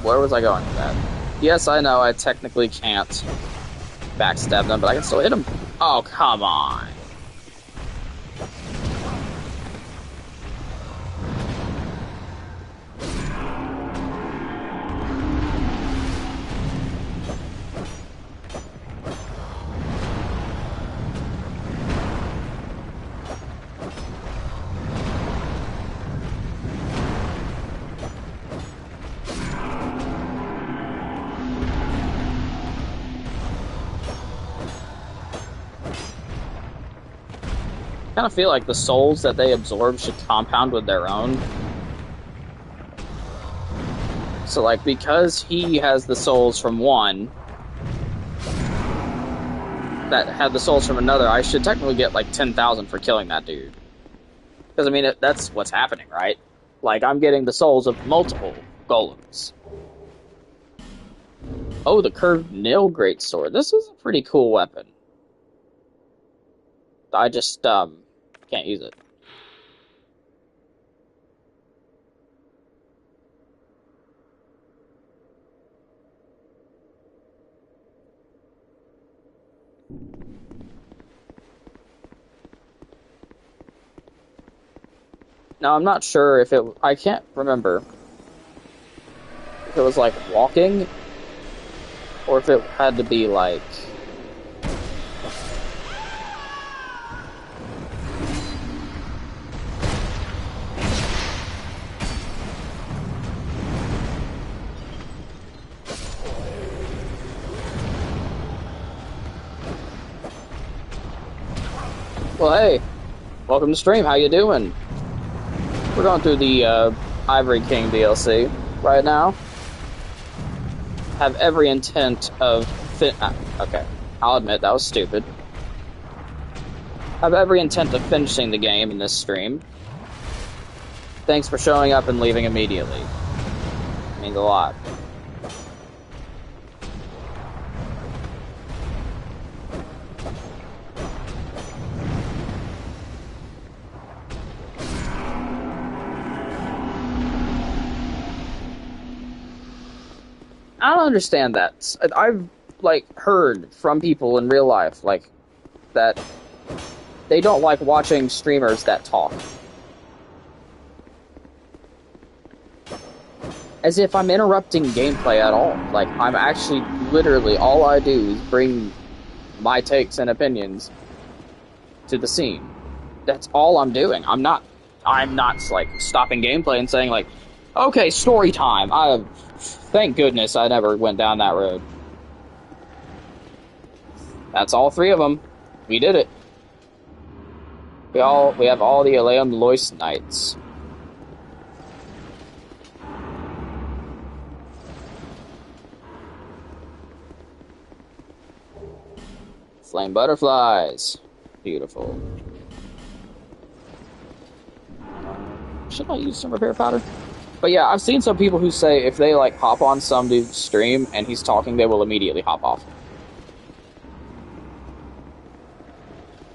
Speaker 1: where was I going with that? Yes, I know I technically can't backstab them, but I can still hit them. Oh, come on. I kind of feel like the souls that they absorb should compound with their own. So, like, because he has the souls from one that had the souls from another, I should technically get, like, 10,000 for killing that dude. Because, I mean, that's what's happening, right? Like, I'm getting the souls of multiple golems. Oh, the curved nail greatsword. This is a pretty cool weapon. I just, can't use it. Now, I'm not sure if it... I can't remember if it was, like, walking, or if it had to be, like... Well, hey, welcome to stream. How you doing? We're going through the Ivory King DLC right now. Have every intent of okay, I'll admit that was stupid. Have every intent of finishing the game in this stream. Thanks for showing up and leaving immediately. It means a lot. I don't understand that. I've, like, heard from people in real life, like, that they don't like watching streamers that talk. As if I'm interrupting gameplay at all. Like, I'm actually, literally, all I do is bring my takes and opinions to the scene. That's all I'm doing. I'm not, like, stopping gameplay and saying, like, okay, story time. Thank goodness I never went down that road. That's all three of them. We did it. We have all the Aleum Lois Knights. Flame butterflies. Beautiful. Should I use some repair powder? But yeah, I've seen some people who say if they, like, hop on some dude's stream and he's talking, they will immediately hop off.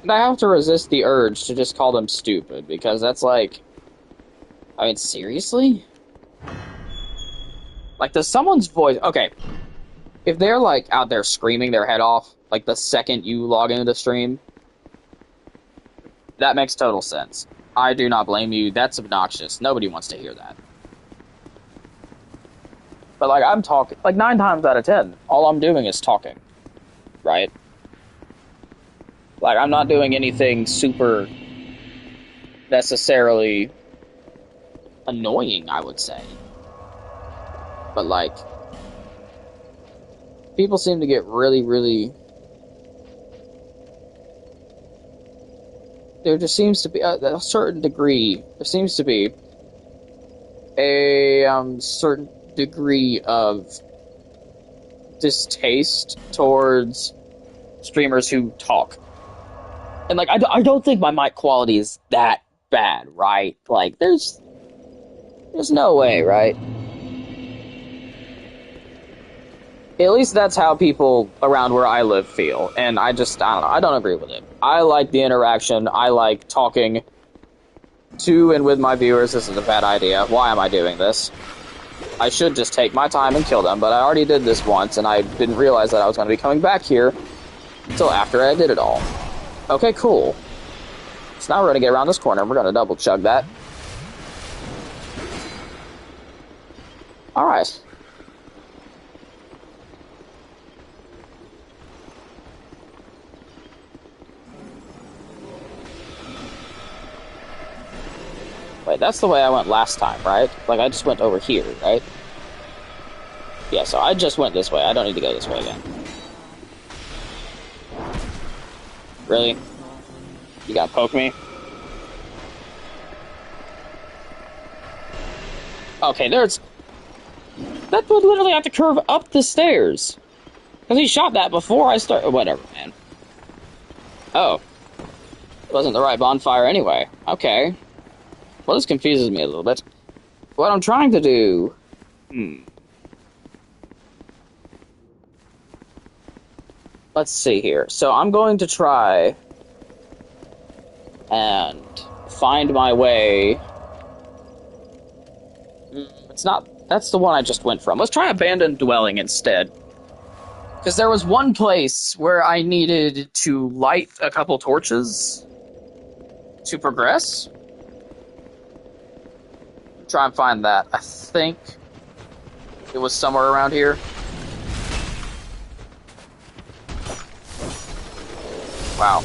Speaker 1: And I have to resist the urge to just call them stupid, because that's like... I mean, seriously? Like, does someone's voice... Okay, if they're, like, out there screaming their head off, like, the second you log into the stream, that makes total sense. I do not blame you. That's obnoxious. Nobody wants to hear that. But, like, I'm talking... Like, 9 times out of 10, all I'm doing is talking. Right? Like, I'm not doing anything super... necessarily... annoying, I would say. But, like... people seem to get really, really... there just seems to be a certain degree... there seems to be a certain degree of distaste towards streamers who talk. And, like, I don't think my mic quality is that bad, right? Like, there's no way, right? At least that's how people around where I live feel, and I don't know, I don't agree with it. I like the interaction, I like talking to and with my viewers. This is a bad idea. Why am I doing this? I should just take my time and kill them, but I already did this once, and I didn't realize that I was going to be coming back here until after I did it all. Okay, cool. So now we're going to get around this corner, and we're going to double chug that. Alright. Wait, that's the way I went last time, right? Like, I just went over here, right? Yeah, so I just went this way. I don't need to go this way again. Really? You gotta poke me? Okay, there's... That would literally have to curve up the stairs. Because he shot that before I started... Whatever, man. Oh. It wasn't the right bonfire anyway. Okay. Well, this confuses me a little bit. What I'm trying to do... Let's see here. So I'm going to try... and find my way... It's not... That's the one I just went from. Let's try Abandoned Dwelling instead. Because there was one place where I needed to light a couple torches to progress. Try and find that. I think it was somewhere around here. Wow.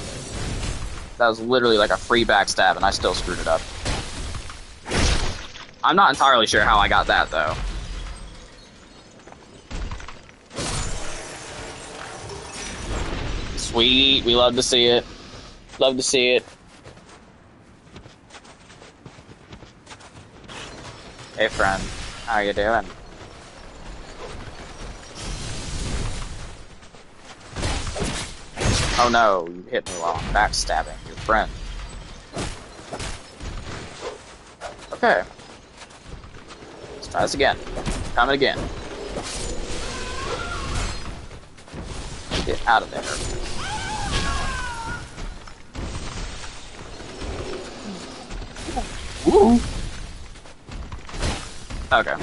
Speaker 1: That was literally like a free backstab, and I still screwed it up. I'm not entirely sure how I got that, though. Sweet. We love to see it. Love to see it. Hey, friend. How you doing? Oh no, you hit me while I'm backstabbing your friend. Okay. Let's try this again. Coming again. Get out of there. Woo! Okay.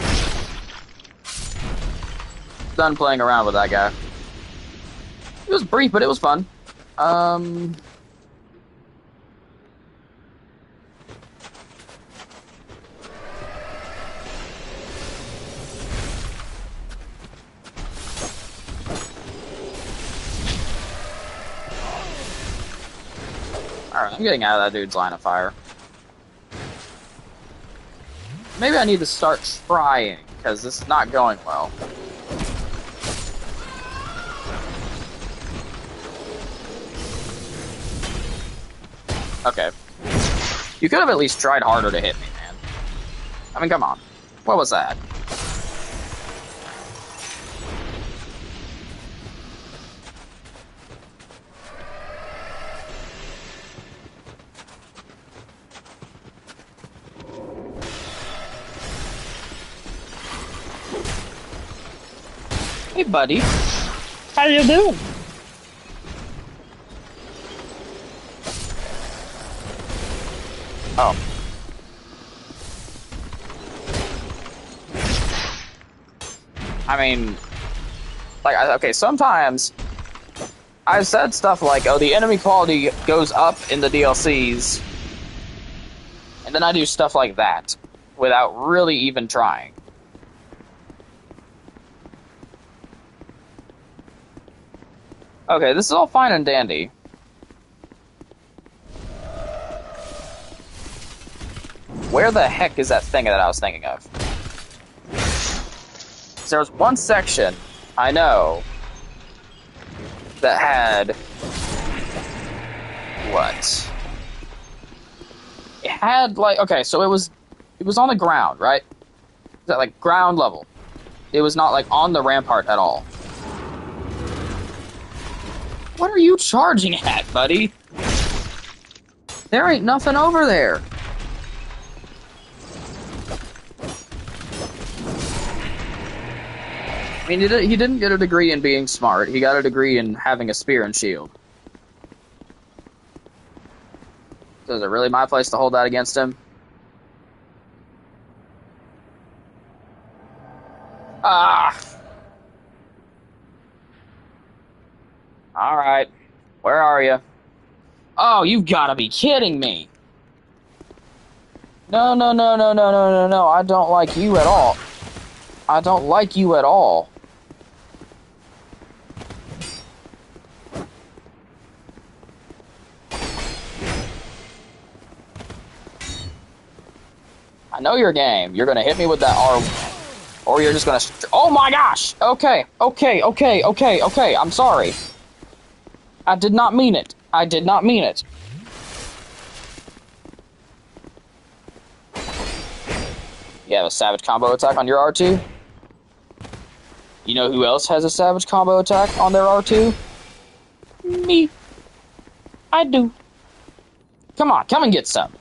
Speaker 1: Done playing around with that guy. It was brief, but it was fun. Alright, I'm getting out of that dude's line of fire. Maybe I need to start trying, because this is not going well. Okay. You could have at least tried harder to hit me, man. I mean, come on. What was that? Hey, buddy. How you doing? Oh. I mean, like, okay, sometimes I've said stuff like, oh, the enemy quality goes up in the DLCs, and then I do stuff like that without really even trying. Okay, this is all fine and dandy. Where the heck is that thing that I was thinking of? There was one section, I know, that had... What? It had, like... Okay, so it was on the ground, right? Is that, like, ground level? It was not, like, on the rampart at all. What are you charging at, buddy? There ain't nothing over there. I mean, he didn't get a degree in being smart. He got a degree in having a spear and shield. So is it really my place to hold that against him? Oh, you've got to be kidding me. No, no, no, no, no, no, no, no. I don't like you at all. I don't like you at all. I know your game. You're gonna hit me with that R, or you're just gonna. Oh my gosh! Okay, okay, okay, okay, okay. I'm sorry. I did not mean it. I did not mean it. You have a savage combo attack on your R2? You know who else has a savage combo attack on their R2? Me. I do. Come on, come and get some.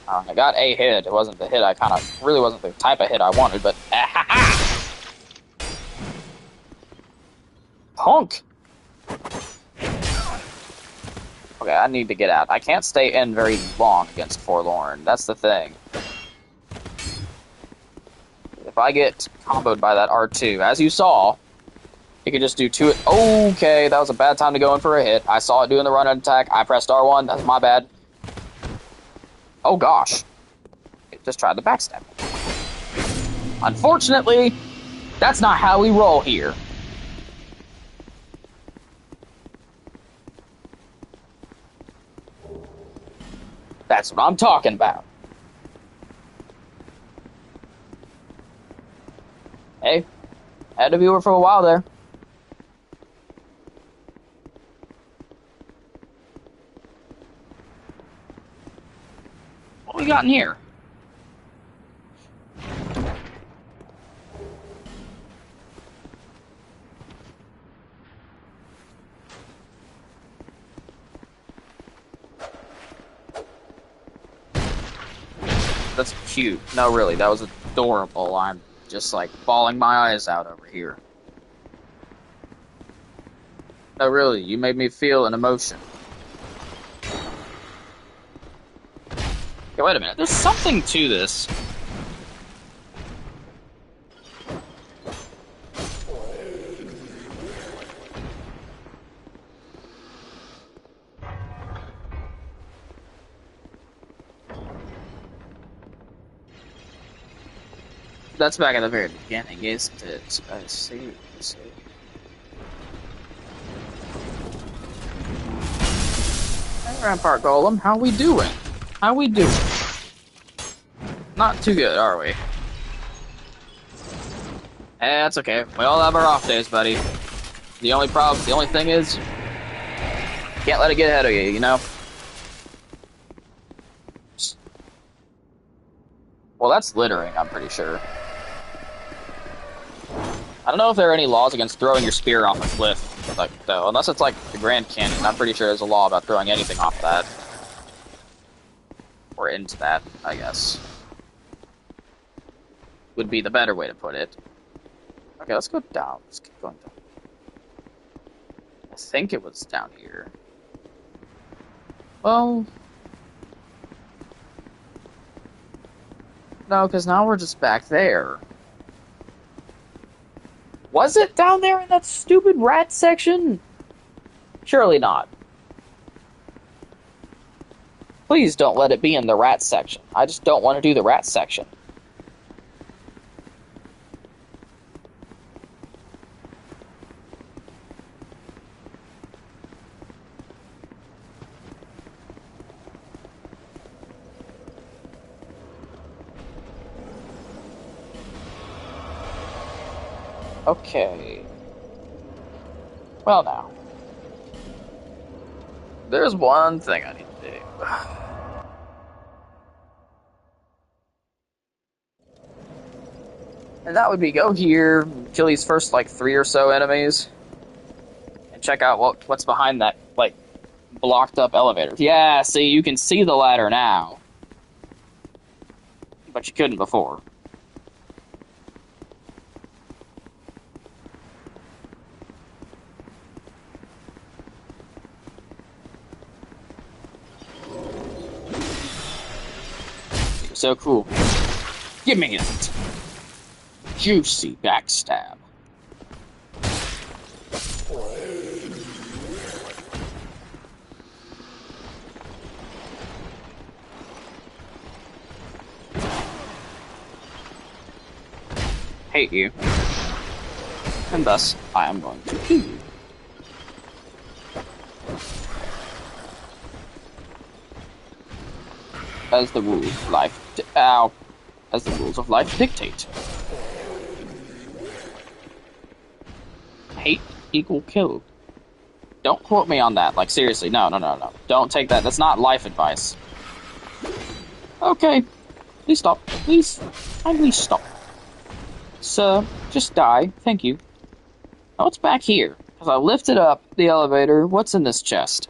Speaker 1: I got a hit. It wasn't the hit I really wasn't the type of hit I wanted, but punk. Okay, I need to get out. I can't stay in very long against Forlorn. That's the thing. If I get comboed by that R2, as you saw, it could just do two. Okay, that was a bad time to go in for a hit. I saw it doing the run attack. I pressed R1. That's my bad. Oh gosh. It just tried to backstab me. Unfortunately, that's not how we roll here. That's what I'm talking about. Hey, had a viewer for a while there. What we got in here? That's cute. No, really, that was adorable. I'm just like bawling my eyes out over here. No, really, you made me feel an emotion. Okay, wait a minute. There's something to this. That's back at the very beginning, isn't it? I see. I see. Hey, Rampart Golem, how we doing? How we doing? Not too good, are we? Eh, that's okay. We all have our off days, buddy. The only thing is, can't let it get ahead of you, you know? Well, that's littering, I'm pretty sure. I don't know if there are any laws against throwing your spear off a cliff, like, though. Unless it's like the Grand Canyon, I'm pretty sure there's a law about throwing anything off that. Or into that, I guess. Would be the better way to put it. Okay, let's go down. Let's keep going down. I think it was down here. Well... no, because now we're just back there. Was it down there in that stupid rat section? Surely not. Please don't let it be in the rat section. I just don't want to do the rat section. Okay. Well now. There's one thing I need to do. And that would be go here, kill these first like 3 or so enemies, and check out what's behind that like blocked up elevator. Yeah, see, you can see the ladder now. But you couldn't before. So cool. Give me it. Juicy backstab. hate you. And thus, I am going to kill you. As the rules of life... Ow. As the rules of life dictate. Hate equal kill. Don't quote me on that. Like, seriously. No. Don't take that. That's not life advice. Okay. Please stop. Please. Kindly stop. Sir, just die. Thank you. Now, what's back here? As I lifted up the elevator, what's in this chest?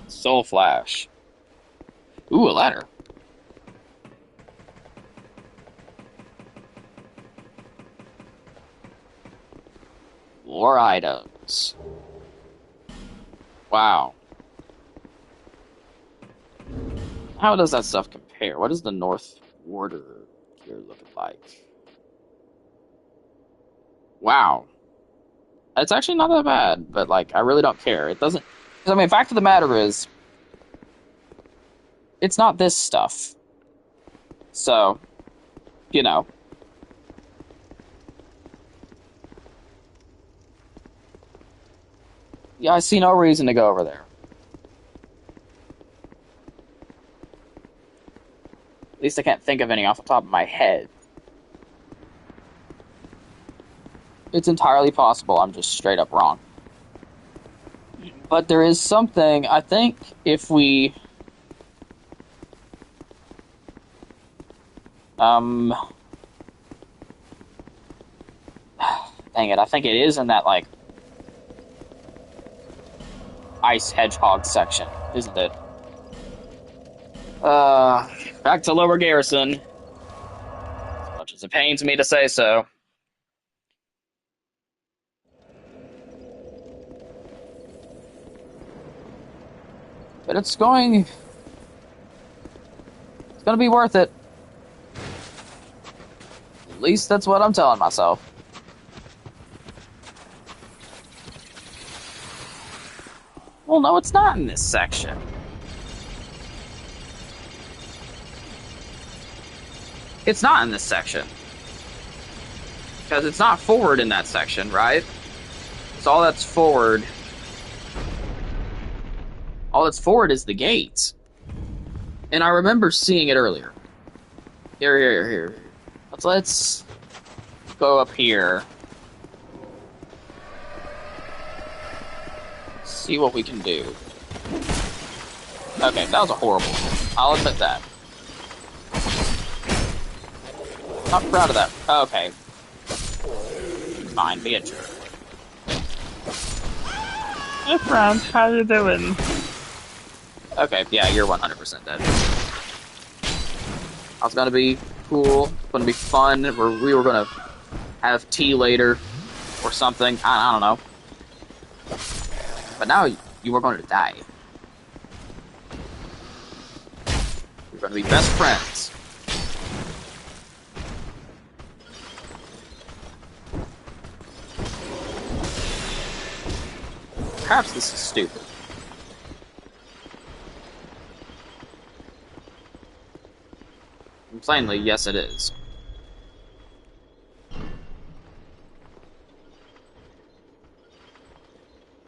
Speaker 1: Soul Flash. Ooh, a ladder. More items. Wow. How does that stuff compare? What is the North Warder gear looking like? Wow. It's actually not that bad, but, like, I really don't care. It doesn't... I mean, fact of the matter is, it's not this stuff. So, you know. Yeah, I see no reason to go over there. At least I can't think of any off the top of my head. It's entirely possible I'm just straight up wrong. But there is something, I think, if we... Dang it, I think it is in that, like, Ice Hedgehog section, isn't it? Back to Lower Garrison. As much as it pains me to say so. But it's going to be worth it. At least that's what I'm telling myself. Well, no, it's not in this section. It's not in this section. Because it's not forward in that section, right? So all that's forward... All that's forward is the gates. And I remember seeing it earlier. Here. Let's go up here. See what we can do. Okay, that was a horrible one. I'll admit that. Not proud of that. Okay. Fine, be a jerk.
Speaker 3: Hey friend, how you doing?
Speaker 1: Okay, yeah, you're 100% dead. I was gonna be cool, gonna be fun, we were gonna have tea later, or something, I don't know. But now, you are going to die. We're gonna be best friends. Perhaps this is stupid. And plainly, yes it is.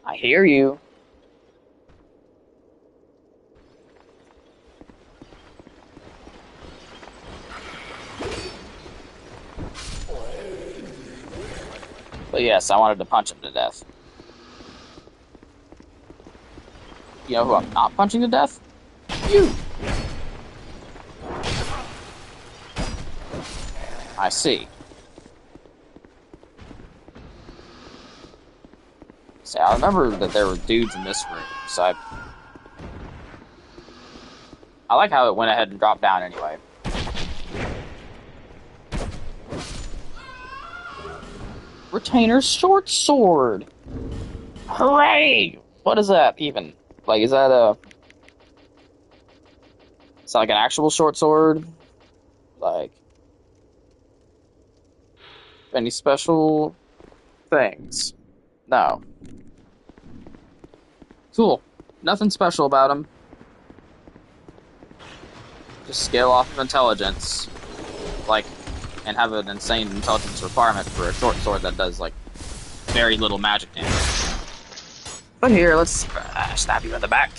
Speaker 1: I hear you. But yes, I wanted to punch him to death. You know who I'm not punching to death? You! I see. See, I remember that there were dudes in this room, so I like how it went ahead and dropped down anyway. Retainer's short sword! Hooray! What is that, even? Like, is that like an actual short sword? Like, any special things? No. Cool. Nothing special about him. Just scale off of intelligence, like, and have an insane intelligence requirement for a short sword that does, like, very little magic damage. But here, let's stab you in the back.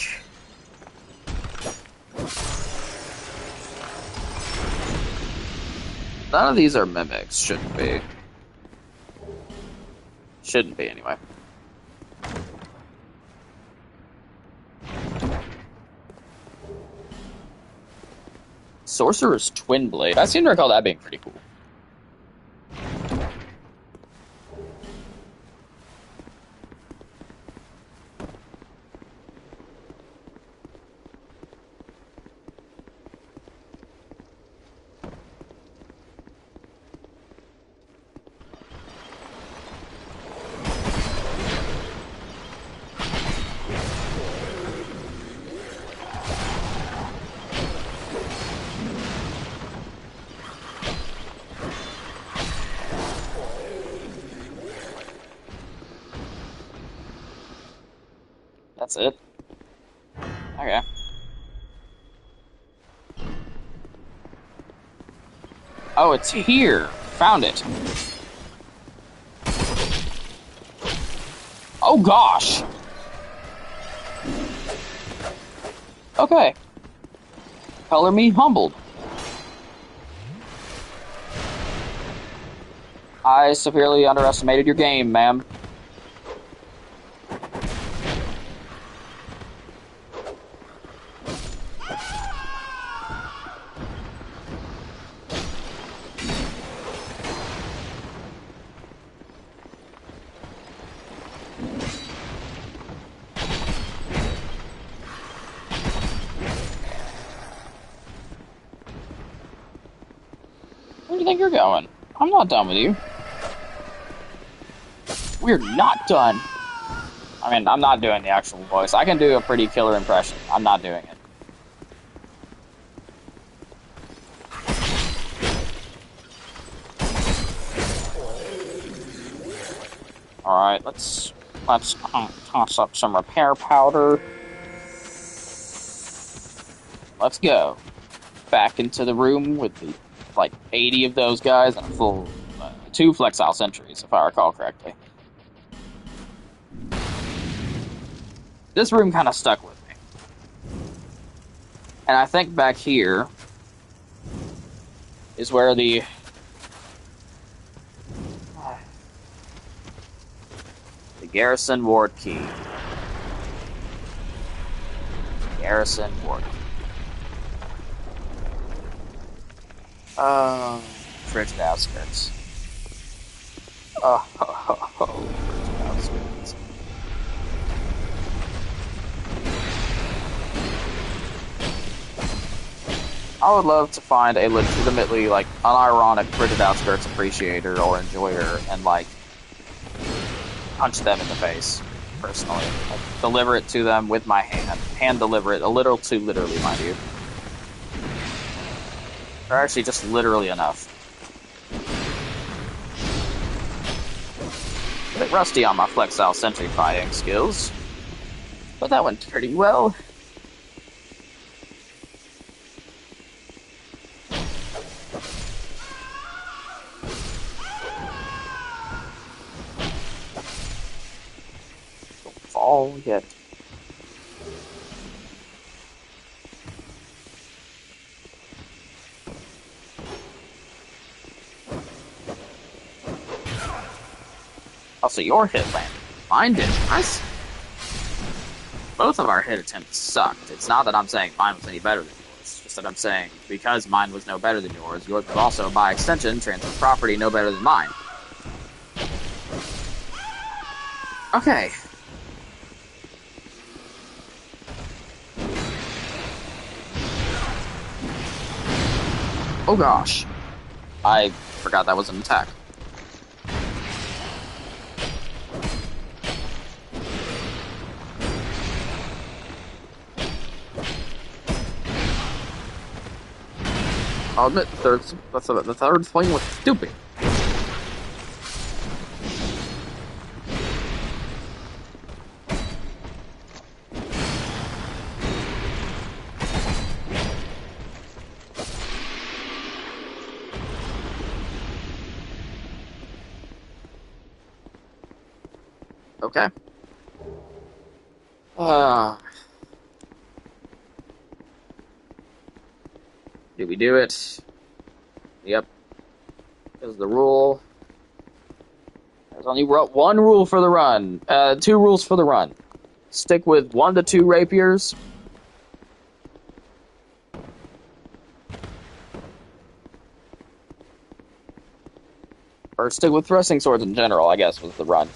Speaker 1: None of these are mimics, shouldn't be. Shouldn't be, anyway. Sorcerer's Twin Blade. I seem to recall that being pretty cool. That's it? Okay. Oh, it's here! Found it! Oh gosh! Okay. Color me humbled. I severely underestimated your game, ma'am. Where do you think you're going? I'm not done with you. We're not done. I mean, I'm not doing the actual voice. I can do a pretty killer impression. I'm not doing it. Alright, let's toss up some repair powder. Let's go. Back into the room with the, like, 80 of those guys and a full 2 flexile sentries, if I recall correctly. This room kind of stuck with me. And I think back here is where the Garrison Ward Key. Garrison Ward Key. Frigid Outskirts. Frigid Outskirts. I would love to find a legitimately, like, unironic Frigid Outskirts appreciator or enjoyer and, like, punch them in the face, personally. Like, deliver it to them with my hand. Hand deliver it, a little too literally, mind you. Or actually, just literally enough. A bit rusty on my flexile sentry fighting skills, but that went pretty well. Don't fall yet. Also, your hit landed. Mine didn't. Both of our hit attempts sucked. It's not that I'm saying mine was any better than yours. It's just that I'm saying, because mine was no better than yours was also, by extension, transfer property, no better than mine. Okay. Oh gosh. I forgot that was an attack. I'll admit, the third swing was stupid. Okay. Uh, did we do it? Yep. There's the rule. There's only one rule for the run. 2 rules for the run. Stick with 1 to 2 rapiers. Or stick with thrusting swords in general, I guess, was the run.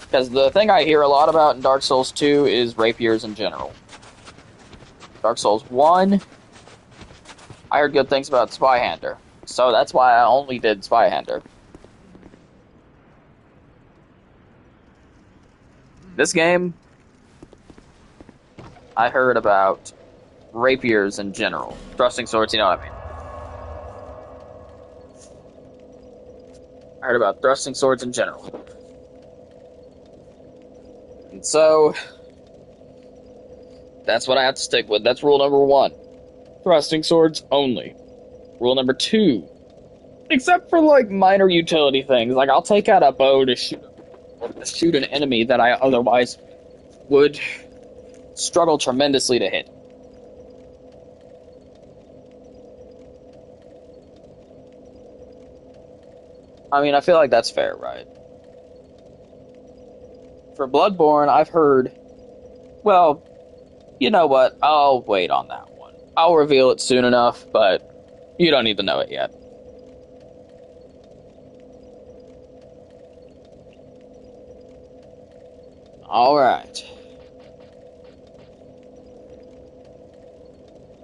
Speaker 1: Because the thing I hear a lot about in Dark Souls 2 is rapiers in general. Dark Souls 1, I heard good things about Spyhander. So that's why I only did Spyhander. This game, I heard about rapiers in general. Thrusting swords, you know what I mean. I heard about thrusting swords in general. And so, that's what I have to stick with. That's rule number 1. Thrusting swords only. Rule number 2. Except for, like, minor utility things. Like, I'll take out a bow to shoot an enemy that I otherwise would struggle tremendously to hit. I mean, I feel like that's fair, right? For Bloodborne, I've heard... Well, you know what? I'll wait on that one. I'll reveal it soon enough, but you don't need to know it yet. Alright.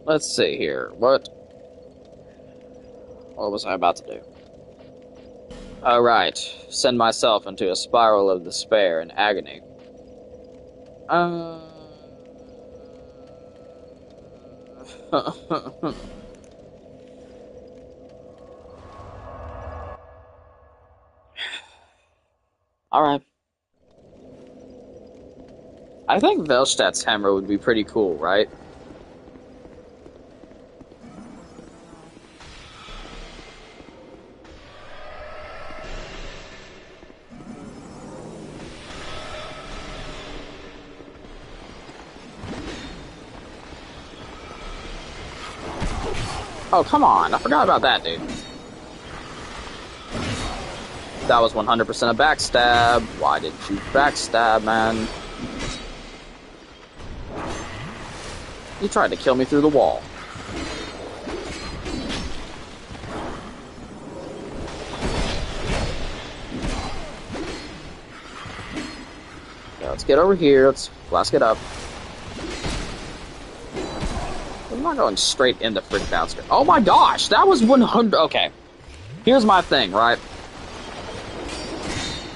Speaker 1: Let's see here. What was I about to do? Alright. Send myself into a spiral of despair and agony. Alright. I think Velstadt's hammer would be pretty cool, right? Oh, come on. I forgot about that, dude. That was 100% a backstab. Why did you backstab, man? You tried to kill me through the wall. Yeah, let's get over here. Let's blast it up. I'm not going straight into freak downstairs. Oh my gosh, that was 100. Okay, here's my thing, right?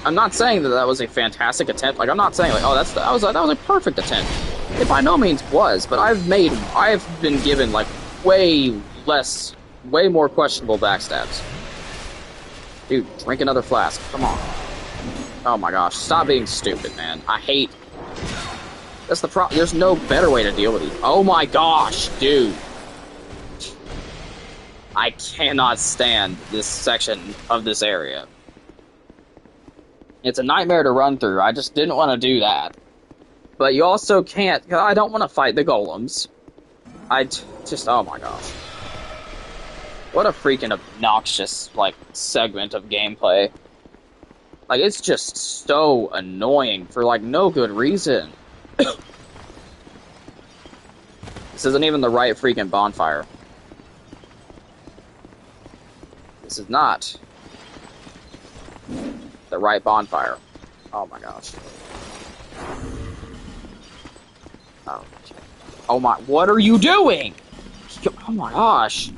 Speaker 1: I'm not saying that was a fantastic attempt. Like, I'm not saying like, oh, that was a perfect attempt. It by no means was, but I've been given like way more questionable backstabs. Dude, drink another flask. Come on. Oh my gosh, stop being stupid, man. I hate. That's the problem. There's no better way to deal with these. Oh my gosh, dude. I cannot stand this section of this area. It's a nightmare to run through. I just didn't want to do that. But you also can't... I don't want to fight the golems. Oh my gosh. What a freaking obnoxious, like, segment of gameplay. Like, it's just so annoying for, like, no good reason. This isn't even the right freaking bonfire. This is not the right bonfire. Oh my gosh. Oh my, what are you doing? Oh my gosh.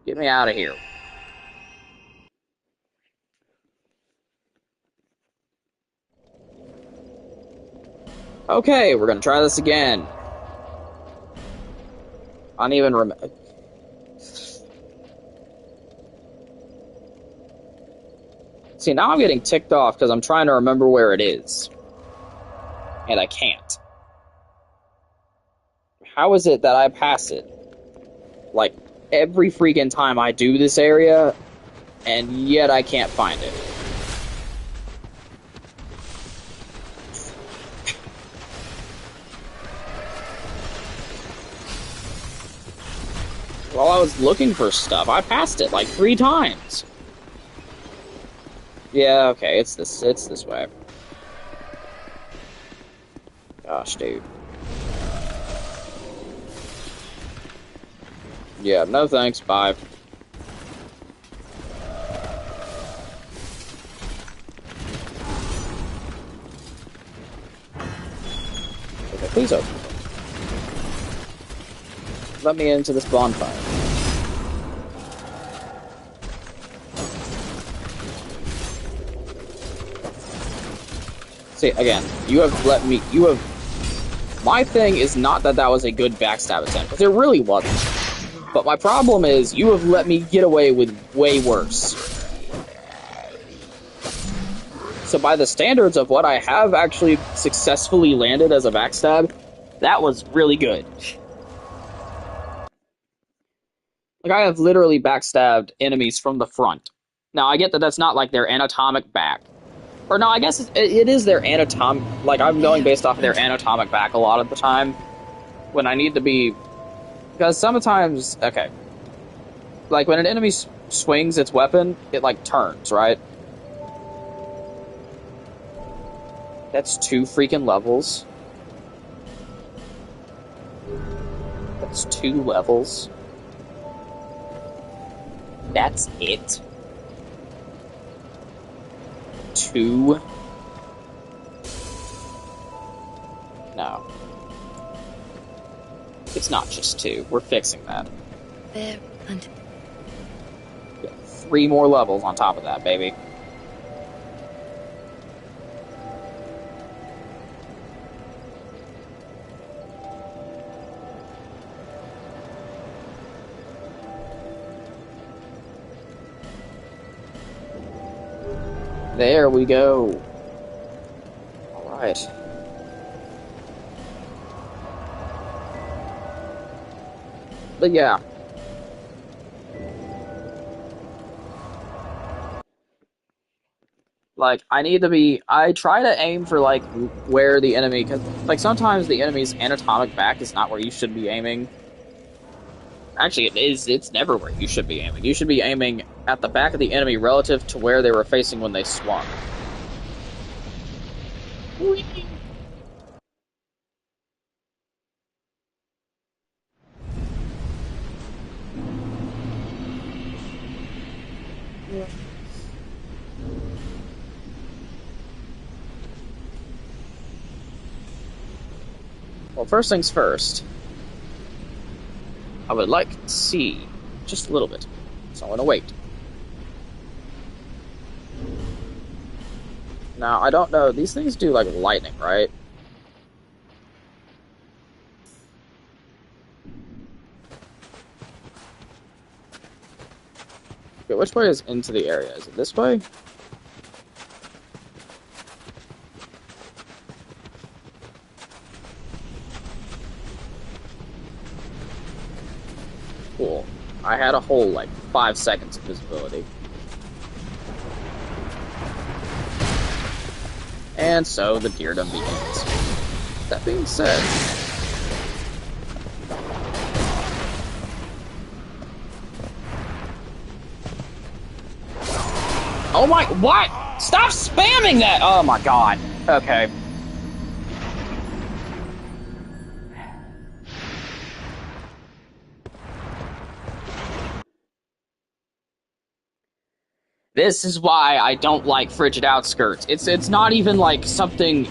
Speaker 1: Get me out of here. Okay, we're gonna try this again. I don't even remember. See, now I'm getting ticked off because I'm trying to remember where it is. And I can't. How is it that I pass it? Like, every freaking time I do this area, and yet I can't find it. while I was looking for stuff. I passed it like 3 times. Yeah, okay, it's this way. Gosh, dude. Yeah, no thanks, bye. Okay, please open. Let me into this bonfire. See, again, you have let me, my thing is not that was a good backstab attempt, because it really wasn't. But my problem is, you have let me get away with way worse. So by the standards of what I have actually successfully landed as a backstab, that was really good. Like, I have literally backstabbed enemies from the front. Now, I get that that's not like their anatomic back. Or no, I guess it is their anatomic... Like, I'm going based off of their anatomic back a lot of the time. When I need to be... Because sometimes... Okay. Like, when an enemy swings its weapon, it, like, turns, right? That's 2 freaking levels. That's 2 levels. That's it. 2. No. It's not just 2. We're fixing that.
Speaker 4: There and
Speaker 1: 3 more levels on top of that, baby. There we go. Alright. But yeah. Like, I try to aim for, like, where the enemy, because, like, sometimes the enemy's anatomic back is not where you should be aiming. Actually, it's never where you should be aiming. You should be aiming at the back of the enemy relative to where they were facing when they swung. Whee! Well, first things first, I would like to see just a little bit, so I'm gonna wait. Now, I don't know, these things do, like, lightning, right? Okay, which way is into the area? Is it this way? Cool. I had a whole, like, 5 seconds of visibility. And so the deerdom begins. That being said... Oh my... What? Stop spamming that! Oh my god. Okay. This is why I don't like Frigid Outskirts. It's not even like something...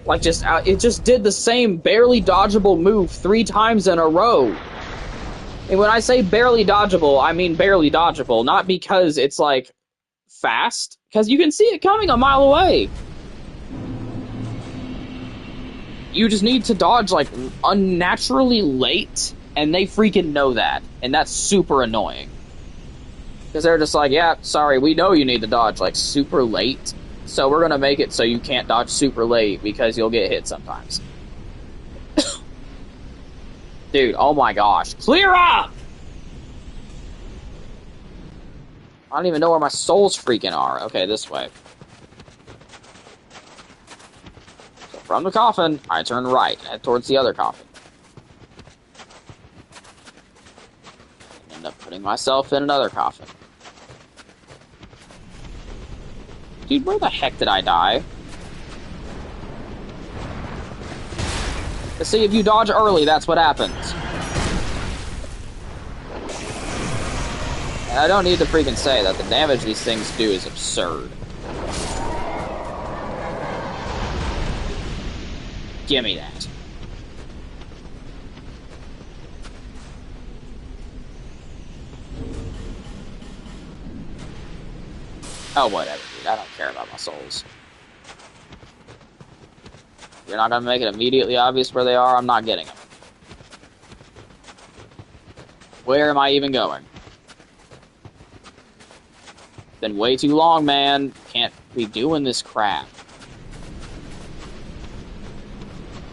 Speaker 1: Like just... It just did the same barely dodgeable move 3 times in a row. And when I say barely dodgeable, I mean barely dodgeable. Not because it's like fast. Because you can see it coming a mile away. You just need to dodge like unnaturally late. And they freaking know that. And that's super annoying. Because they're just like, yeah, sorry, we know you need to dodge, like, super late. So we're gonna make it so you can't dodge super late because you'll get hit sometimes. Dude, oh my gosh. Clear up! I don't even know where my souls freaking are. Okay, this way. So from the coffin, I turn right and head towards the other coffin. Putting myself in another coffin. Dude, where the heck did I die? See, if you dodge early, that's what happens. And I don't need to freaking say that the damage these things do is absurd. Gimme that. Oh, whatever, dude. I don't care about my souls. You're not gonna make it immediately obvious where they are, I'm not getting them. Where am I even going? Been way too long, man. Can't be doing this crap.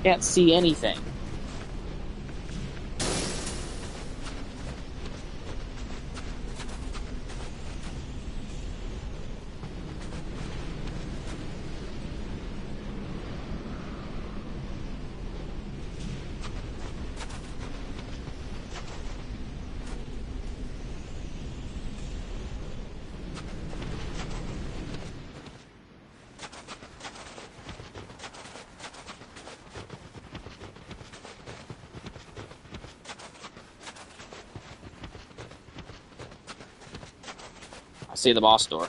Speaker 1: Can't see anything. I see the boss door.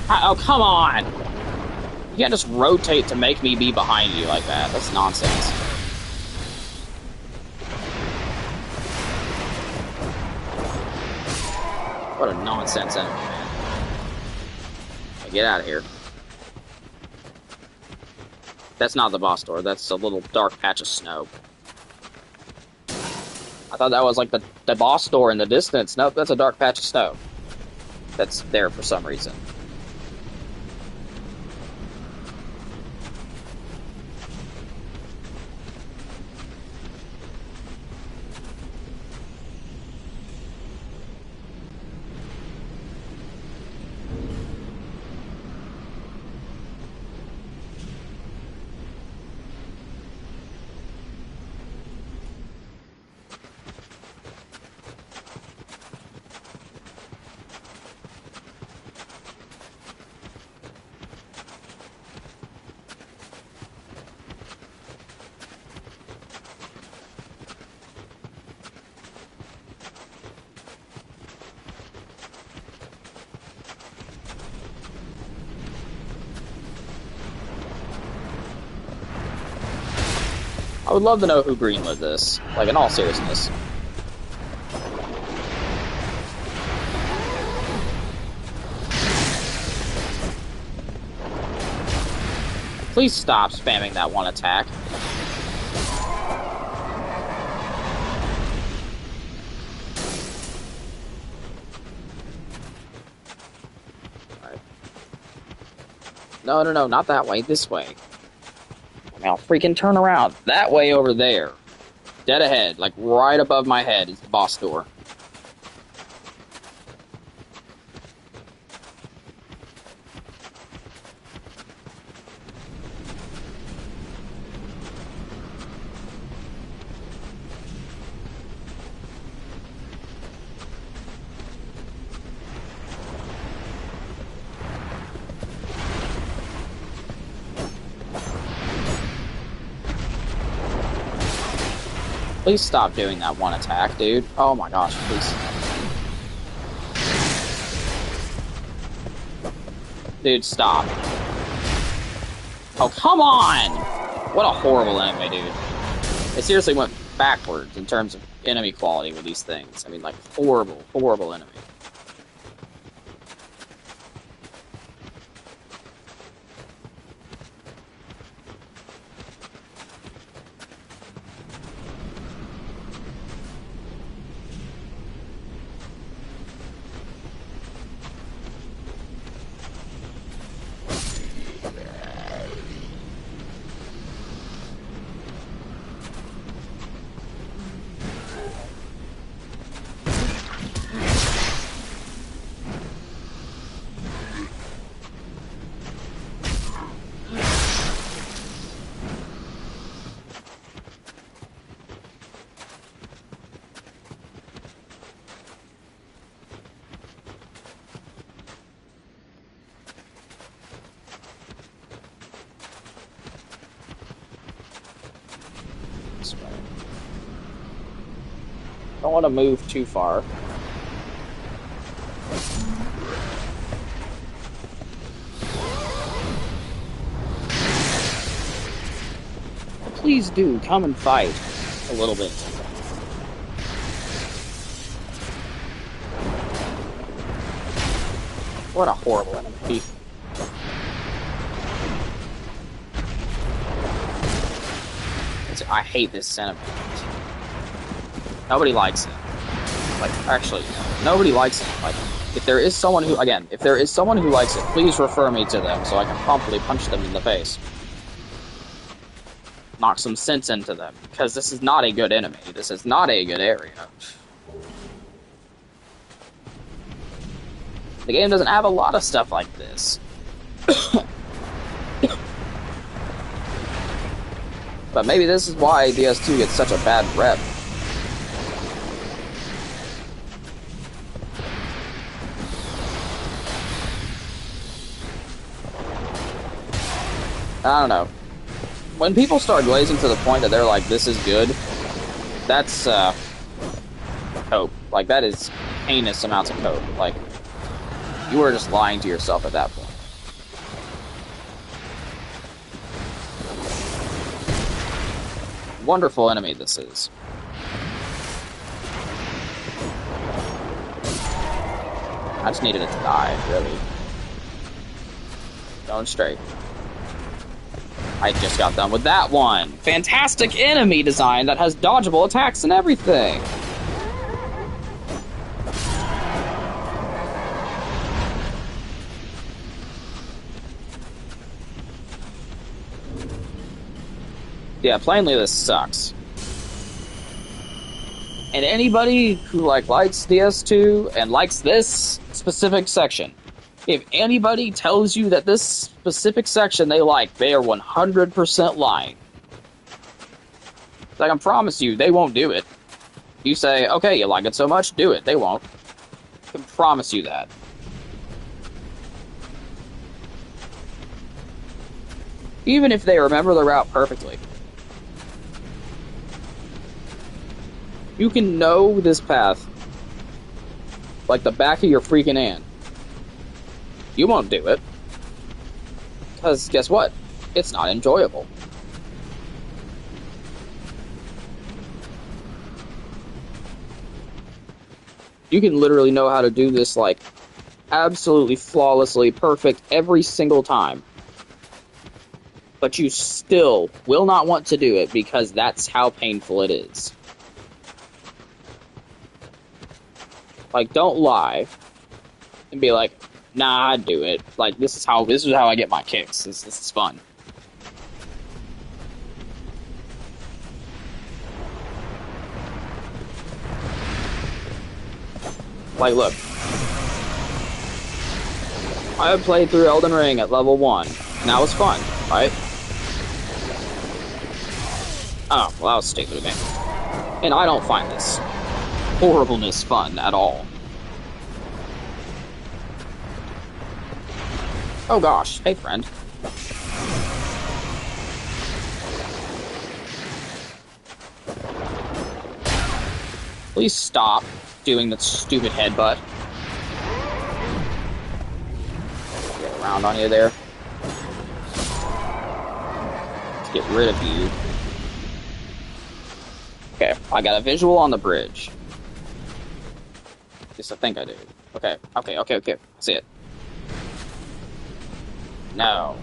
Speaker 1: Oh, come on! You can't just rotate to make me be behind you like that. That's nonsense. What a nonsense enemy, man. Okay, get out of here. That's not the boss door. That's a little dark patch of snow. I thought that was like the boss door in the distance. Nope, that's a dark patch of snow. That's there for some reason. I would love to know who greenlit this. Like, in all seriousness. Please stop spamming that one attack. Alright. No, not that way. This way. I'll freaking turn around. That way over there. Dead ahead, like right above my head, is the boss door. Please stop doing that one attack, dude. Oh my gosh, please. Dude, stop. Oh, come on! What a horrible enemy, dude. It seriously went backwards in terms of enemy quality with these things. I mean, like, horrible, horrible enemy. Don't want to move too far. Please do come and fight a little bit. What a horrible enemy. I hate this centipede. Nobody likes it. Like, actually, nobody likes it. Like, if there is someone who, again, if there is someone who likes it, please refer me to them so I can promptly punch them in the face. Knock some sense into them, because this is not a good enemy. This is not a good area. The game doesn't have a lot of stuff like this. But maybe this is why DS2 gets such a bad rep. I don't know. When people start glazing to the point that they're like, this is good, that's, cope. Like, that is heinous amounts of cope. Like, you are just lying to yourself at that point. Wonderful enemy this is. I just needed it to die, really. Going straight. I just got done with that one. Fantastic enemy design that has dodgeable attacks and everything. Yeah, plainly this sucks. And anybody who likes DS2 and likes this specific section, if anybody tells you that this specific section they like, they are 100% lying. Like, I promise you, they won't do it. You say, okay, you like it so much, do it. They won't. I can promise you that. Even if they remember the route perfectly. You can know this path like the back of your freaking hand. You won't do it. Because guess what? It's not enjoyable. You can literally know how to do this, like, absolutely flawlessly perfect every single time. But you still will not want to do it because that's how painful it is. Like, don't lie and be like, nah, I'd do it. Like, this is how I get my kicks. This is fun. Like, look. I have played through Elden Ring at level 1, and that was fun, right? Oh, well, that was stupid of me. And I don't find this horribleness fun at all. Oh gosh, hey friend. Please stop doing that stupid headbutt. Get around on you there. Let's get rid of you. Okay, I got a visual on the bridge. Yes, I think I do. Okay. I see it. No.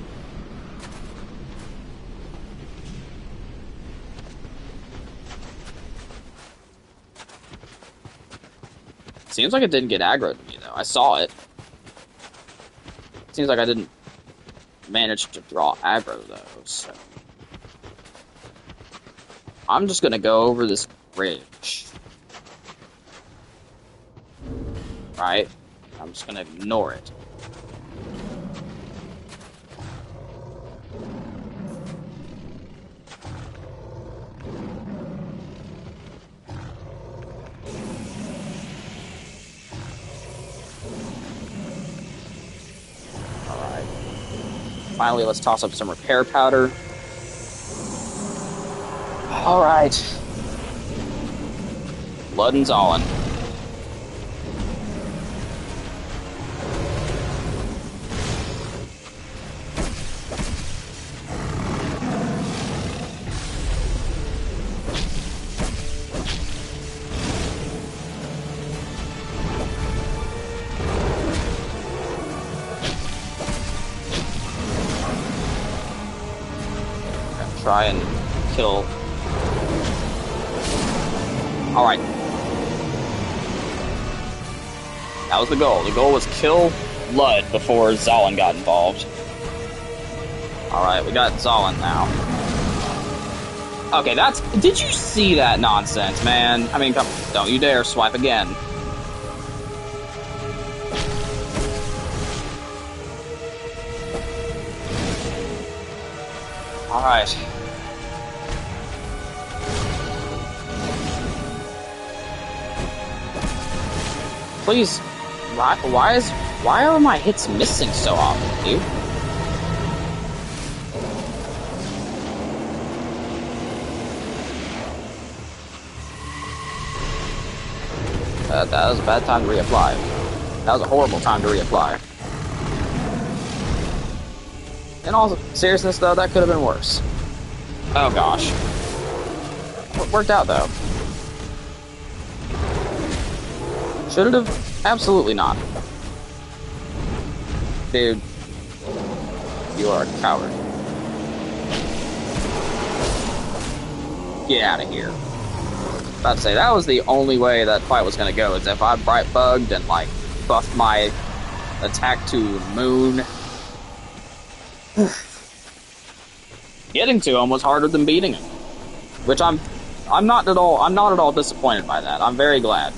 Speaker 1: Seems like it didn't get aggroed to me, though. I saw it. Seems like I didn't manage to draw aggro, though, so... I'm just gonna go over this bridge. Right? I'm just gonna ignore it. Alright. Finally, let's toss up some repair powder. Alright. Blood and Zolin. Try and kill. Alright. That was the goal. The goal was kill Lud before Zolin got involved. Alright, we got Zolin now. Okay, that's... Did you see that nonsense, man? I mean, come on, don't you dare swipe again. Alright. Please, why are my hits missing so often, dude? That was a bad time to reapply. That was a horrible time to reapply. In all seriousness, though, that could have been worse. Oh gosh. It worked out, though. Should it have? Absolutely not. Dude. You are a coward. Get out of here. About to say, that was the only way that fight was gonna go, is if I bright bugged and, like, buffed my attack to moon. Getting to him was harder than beating him. Which I'm not at all disappointed by that. I'm very glad.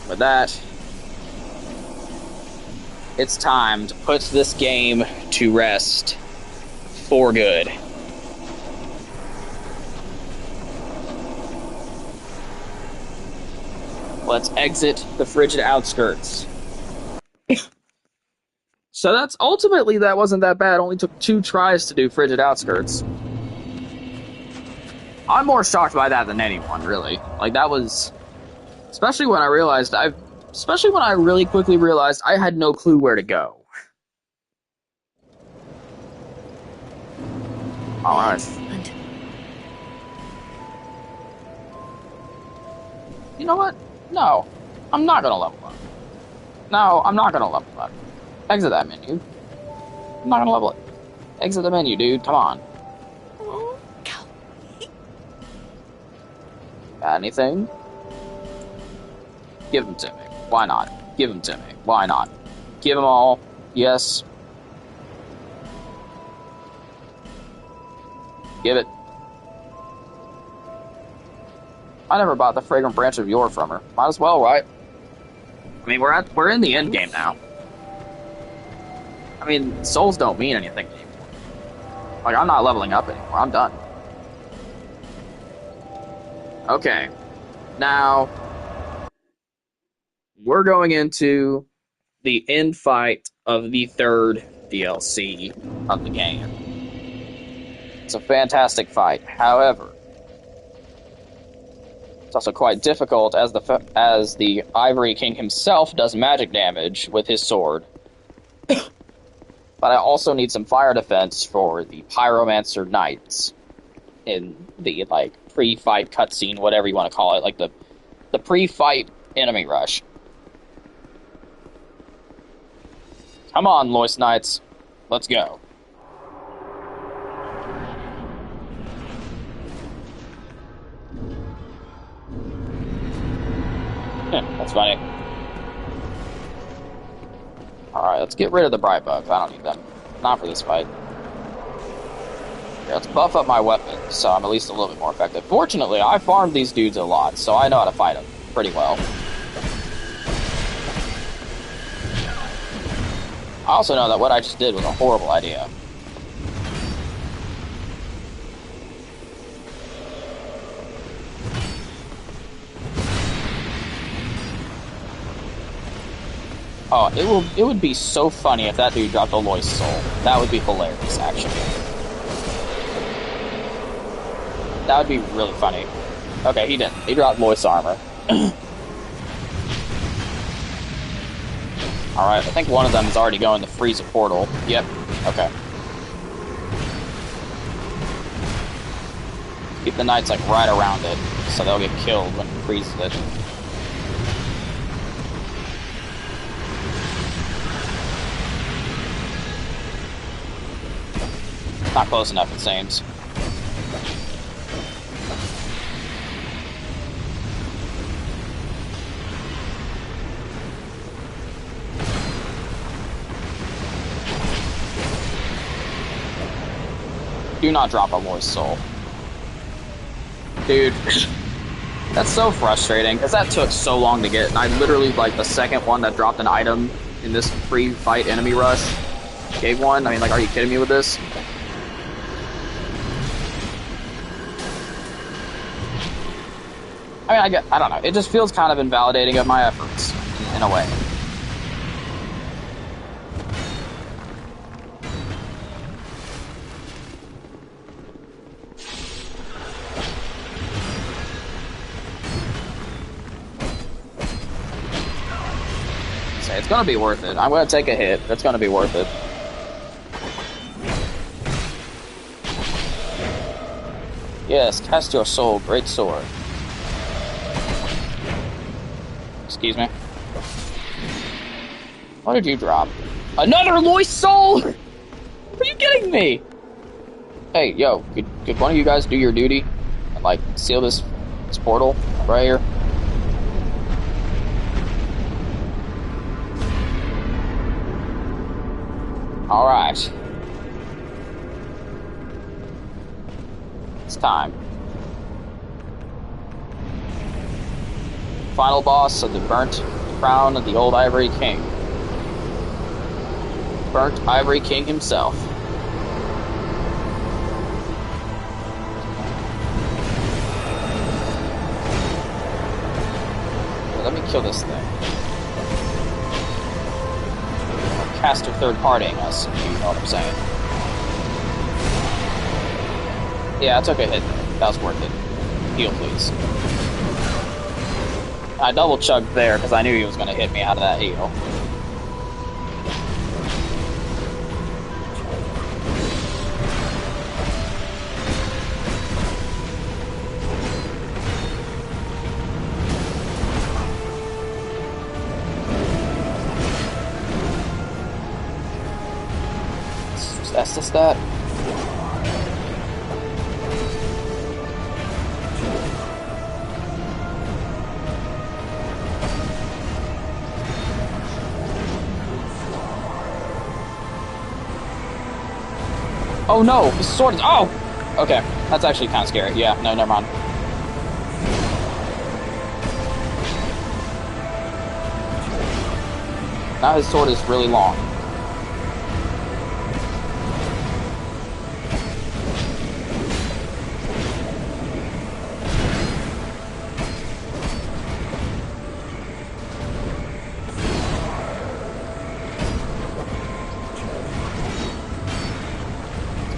Speaker 1: With that, it's time to put this game to rest for good. Let's exit the frigid outskirts. So that's ultimately, that wasn't that bad. Only took 2 tries to do frigid outskirts. I'm more shocked by that than anyone, really. Like, that was... Especially when I really quickly realized I had no clue where to go. Alright. You know what? No. I'm not gonna level up. No, I'm not gonna level up. Exit that menu. I'm not gonna level it. Exit the menu, dude. Come on. Got anything? Give them to me. Why not? Give them to me. Why not? Give them all. Yes. Give it. I never bought the fragrant branch of yore from her. Might as well, right? I mean, we're in the end game now. I mean, souls don't mean anything anymore. Like, I'm not leveling up anymore. I'm done. Okay. Now, we're going into the end fight of the 3rd DLC of the game. It's a fantastic fight. However, it's also quite difficult as the Ivory King himself does magic damage with his sword. But I also need some fire defense for the Pyromancer Knights in the, like, pre-fight cutscene, whatever you want to call it, like the pre-fight enemy rush. Come on, Lois Knights. Let's go. That's funny. Alright, let's get rid of the bright bugs. I don't need them. Not for this fight. Yeah, let's buff up my weapons so I'm at least a little bit more effective. Fortunately, I farmed these dudes a lot, so I know how to fight them pretty well. I also know that what I just did was a horrible idea. Oh, it would be so funny if that dude dropped a Lois soul. That would be hilarious, actually. That would be really funny. Okay, he didn't. He dropped Lois armor. Alright, I think one of them is already going to freeze a portal. Yep. Okay. Keep the knights, like, right around it, so they'll get killed when it freezes it. Not close enough, it seems. Do not drop a Lost Soul. Dude, that's so frustrating, because that took so long to get, and I literally, like, the second one that dropped an item in this pre-fight enemy rush gave one. I mean, like, are you kidding me with this? I mean, I don't know. It just feels kind of invalidating of my efforts, in a way. So it's gonna be worth it. I'm gonna take a hit. That's gonna be worth it. Yes, cast your soul, great sword. Excuse me. What did you drop? Another Lost Soul! Are you kidding me? Hey, yo, could one of you guys do your duty and, like, seal this portal right here? Alright. It's time. Final boss of the burnt crown of the old Ivory King. Burnt Ivory King himself. Let me kill this thing. Caster third partying us, if you know what I'm saying. Yeah, I took a hit. That was worth it. Heal, please. I double chugged there because I knew he was going to hit me out of that heal. That's just that. Oh no, his sword is. Oh! Okay, that's actually kind of scary. Yeah, no, never mind. Now his sword is really long.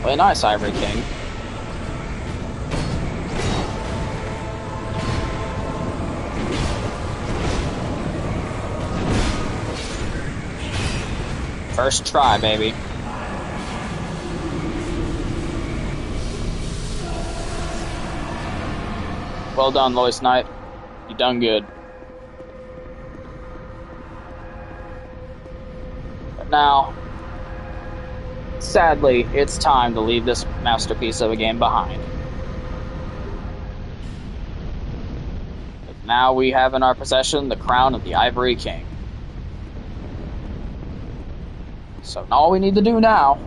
Speaker 1: Play nice, Ivory King. First try, baby. Well done, Lois Knight. You done good. But now, sadly, it's time to leave this masterpiece of a game behind. But now we have in our possession the crown of the Ivory King. So all we need to do now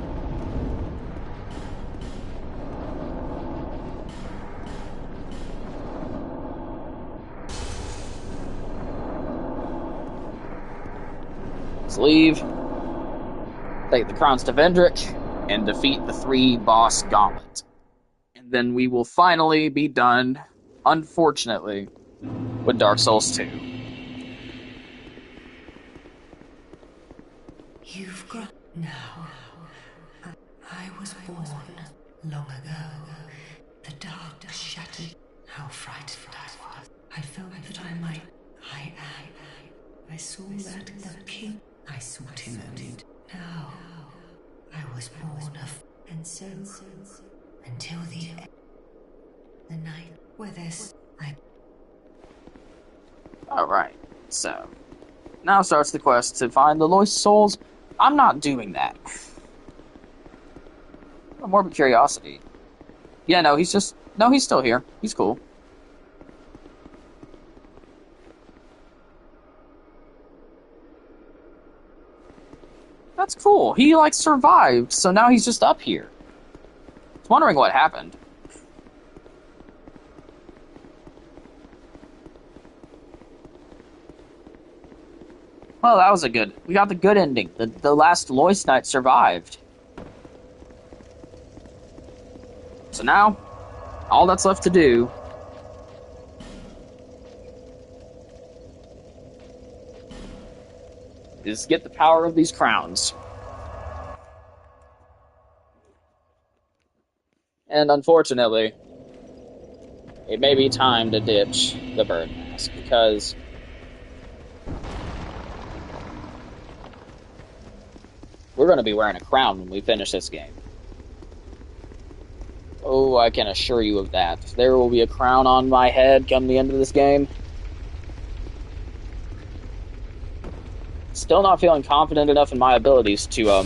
Speaker 1: is leave, take the crowns to Vendrick, and defeat the 3-boss gauntlet. And then we will finally be done, unfortunately, with Dark Souls 2.
Speaker 4: You've grown now. I was born long ago. The dark shattered How frightened I was. I felt that I might. I am. I saw that the king. I sought him and now I was born of. And so until the night where this I.
Speaker 1: Alright, so now starts the quest to find the lost souls. I'm not doing that. A morbid curiosity. Yeah, no, he's still here. He's cool. That's cool. He, like, survived, so now he's just up here. I was wondering what happened. Well, that was a good... We got the good ending. The last Lois Knight survived. So now, all that's left to do... is get the power of these crowns. And unfortunately, it may be time to ditch the bird mask, because we're going to be wearing a crown when we finish this game. Oh, I can assure you of that. There will be a crown on my head come the end of this game. Still not feeling confident enough in my abilities to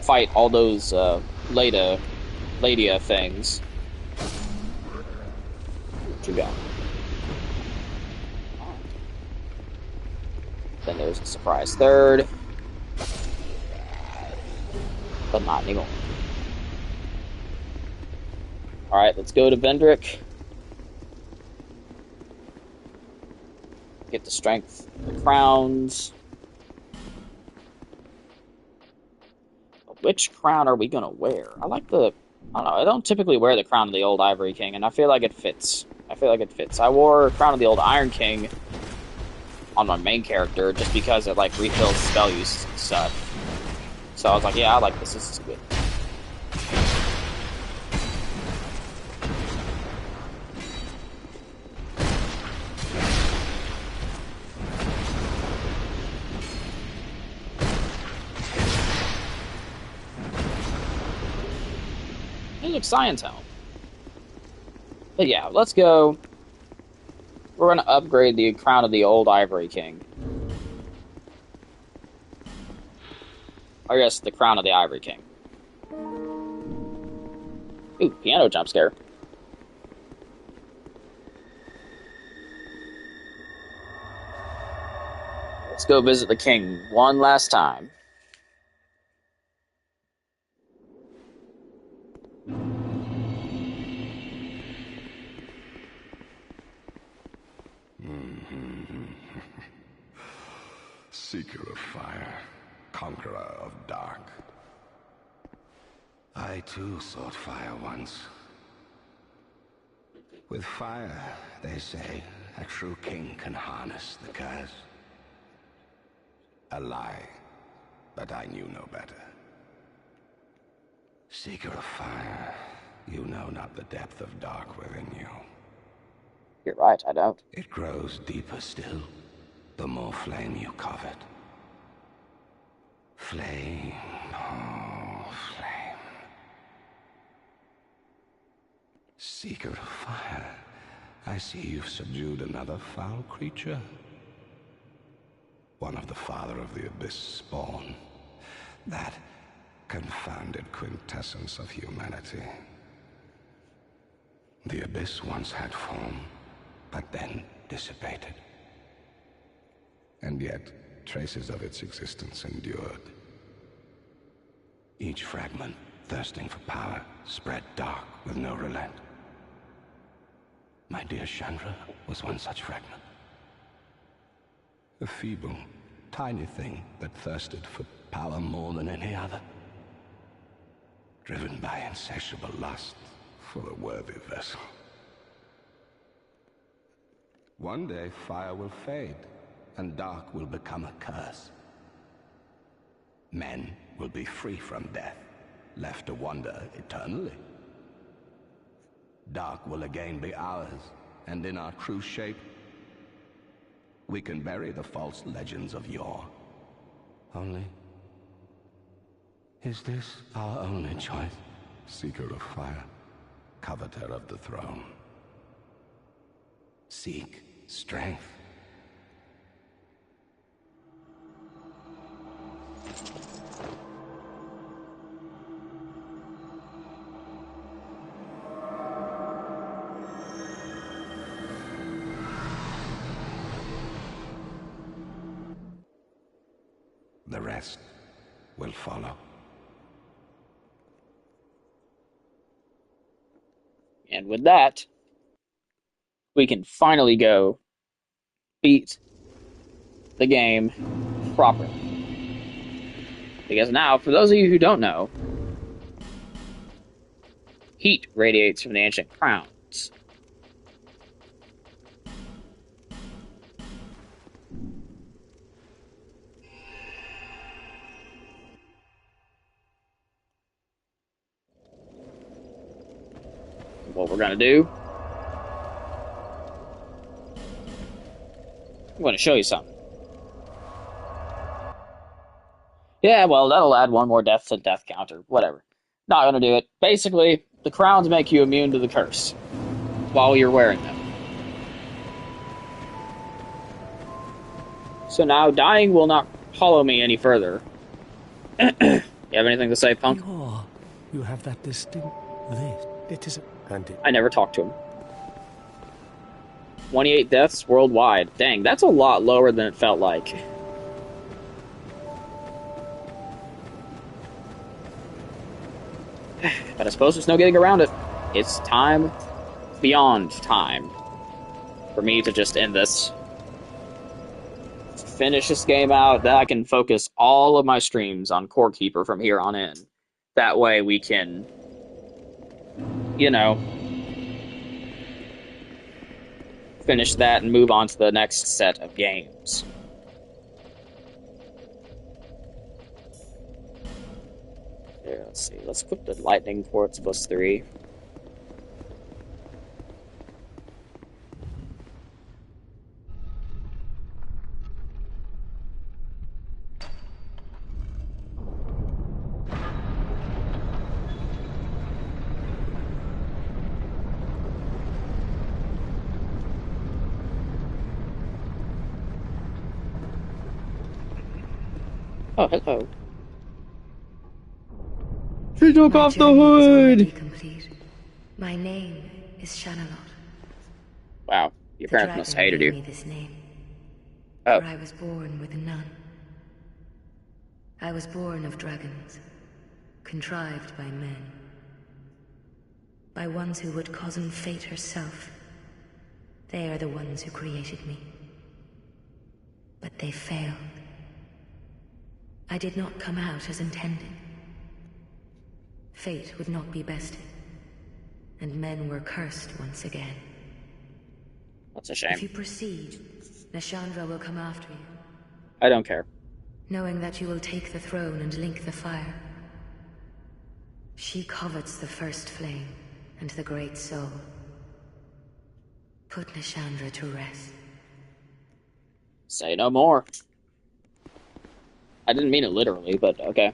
Speaker 1: fight all those Ladia things. What you got? Then there's a surprise third. But not anymore. Alright, let's go to Vendrick. Get the strength of the crowns. Which crown are we gonna wear? I don't know, I don't typically wear the crown of the old Ivory King, and I feel like it fits. I wore crown of the old Iron King on my main character just because it, like, refills spell use and stuff. So I was like, yeah, I like this. This is good. Science helm. But yeah, let's go. We're going to upgrade the crown of the old Ivory King. Or yes, the crown of the Ivory King. Ooh, piano jump scare. Let's go visit the king one last time.
Speaker 5: Seeker of fire, conqueror of dark. I too sought fire once. With fire, they say, a true king can harness the curse. A lie, but I knew no better. Seeker of fire, you know not the depth of dark within you.
Speaker 1: You're right, I don't.
Speaker 5: It grows deeper still, the more flame you covet. Flame, oh, flame. Seeker of fire, I see you've subdued another foul creature. One of the father of the Abyss spawn. That confounded quintessence of humanity. The Abyss once had form, but then dissipated. And yet, traces of its existence endured. Each fragment, thirsting for power, spread dark with no relent. My dear Chandra was one such fragment. A feeble, tiny thing that thirsted for power more than any other. Driven by insatiable lust for a worthy vessel. One day, fire will fade, and dark will become a curse. Men will be free from death, left to wander eternally. Dark will again be ours, and in our true shape, we can bury the false legends of yore. Only, is this our only choice? Seeker of fire, coveter of the throne. Seek strength. The rest will follow.
Speaker 1: And with that, we can finally go beat the game properly. Because now, for those of you who don't know, heat radiates from the ancient crowns. What we're gonna do, I'm gonna show you something. Yeah, well, that'll add one more death to death counter. Whatever. Not gonna do it. Basically, the crowns make you immune to the curse while you're wearing them. So now dying will not hollow me any further. You have anything to say, Punk?
Speaker 2: You have that distinct... It is... And it...
Speaker 1: I never talked to him. 28 deaths worldwide. Dang, that's a lot lower than it felt like. But I suppose there's no getting around it. It's time, beyond time, for me to just end this. Finish this game out, then I can focus all of my streams on Core Keeper from here on in. That way we can, you know, finish that and move on to the next set of games. Here, let's see. Let's put the lightning quartz +3. Oh, hello. She took off the hood!
Speaker 4: Complete. My name is Shanalot.
Speaker 1: Wow, your parents must have hated
Speaker 4: gave
Speaker 1: you.
Speaker 4: me this name,
Speaker 1: Oh.
Speaker 4: for I was born with none. I was born of dragons, contrived by men. By ones who would cozen fate herself. They are the ones who created me. But they failed. I did not come out as intended. Fate would not be bested, and men were cursed once again.
Speaker 1: That's a shame.
Speaker 4: If you proceed, Nashandra will come after you,
Speaker 1: I don't care.
Speaker 4: knowing that you will take the throne and link the fire. She covets the first flame and the great soul. Put Nashandra to rest.
Speaker 1: Say no more. I didn't mean it literally, but okay.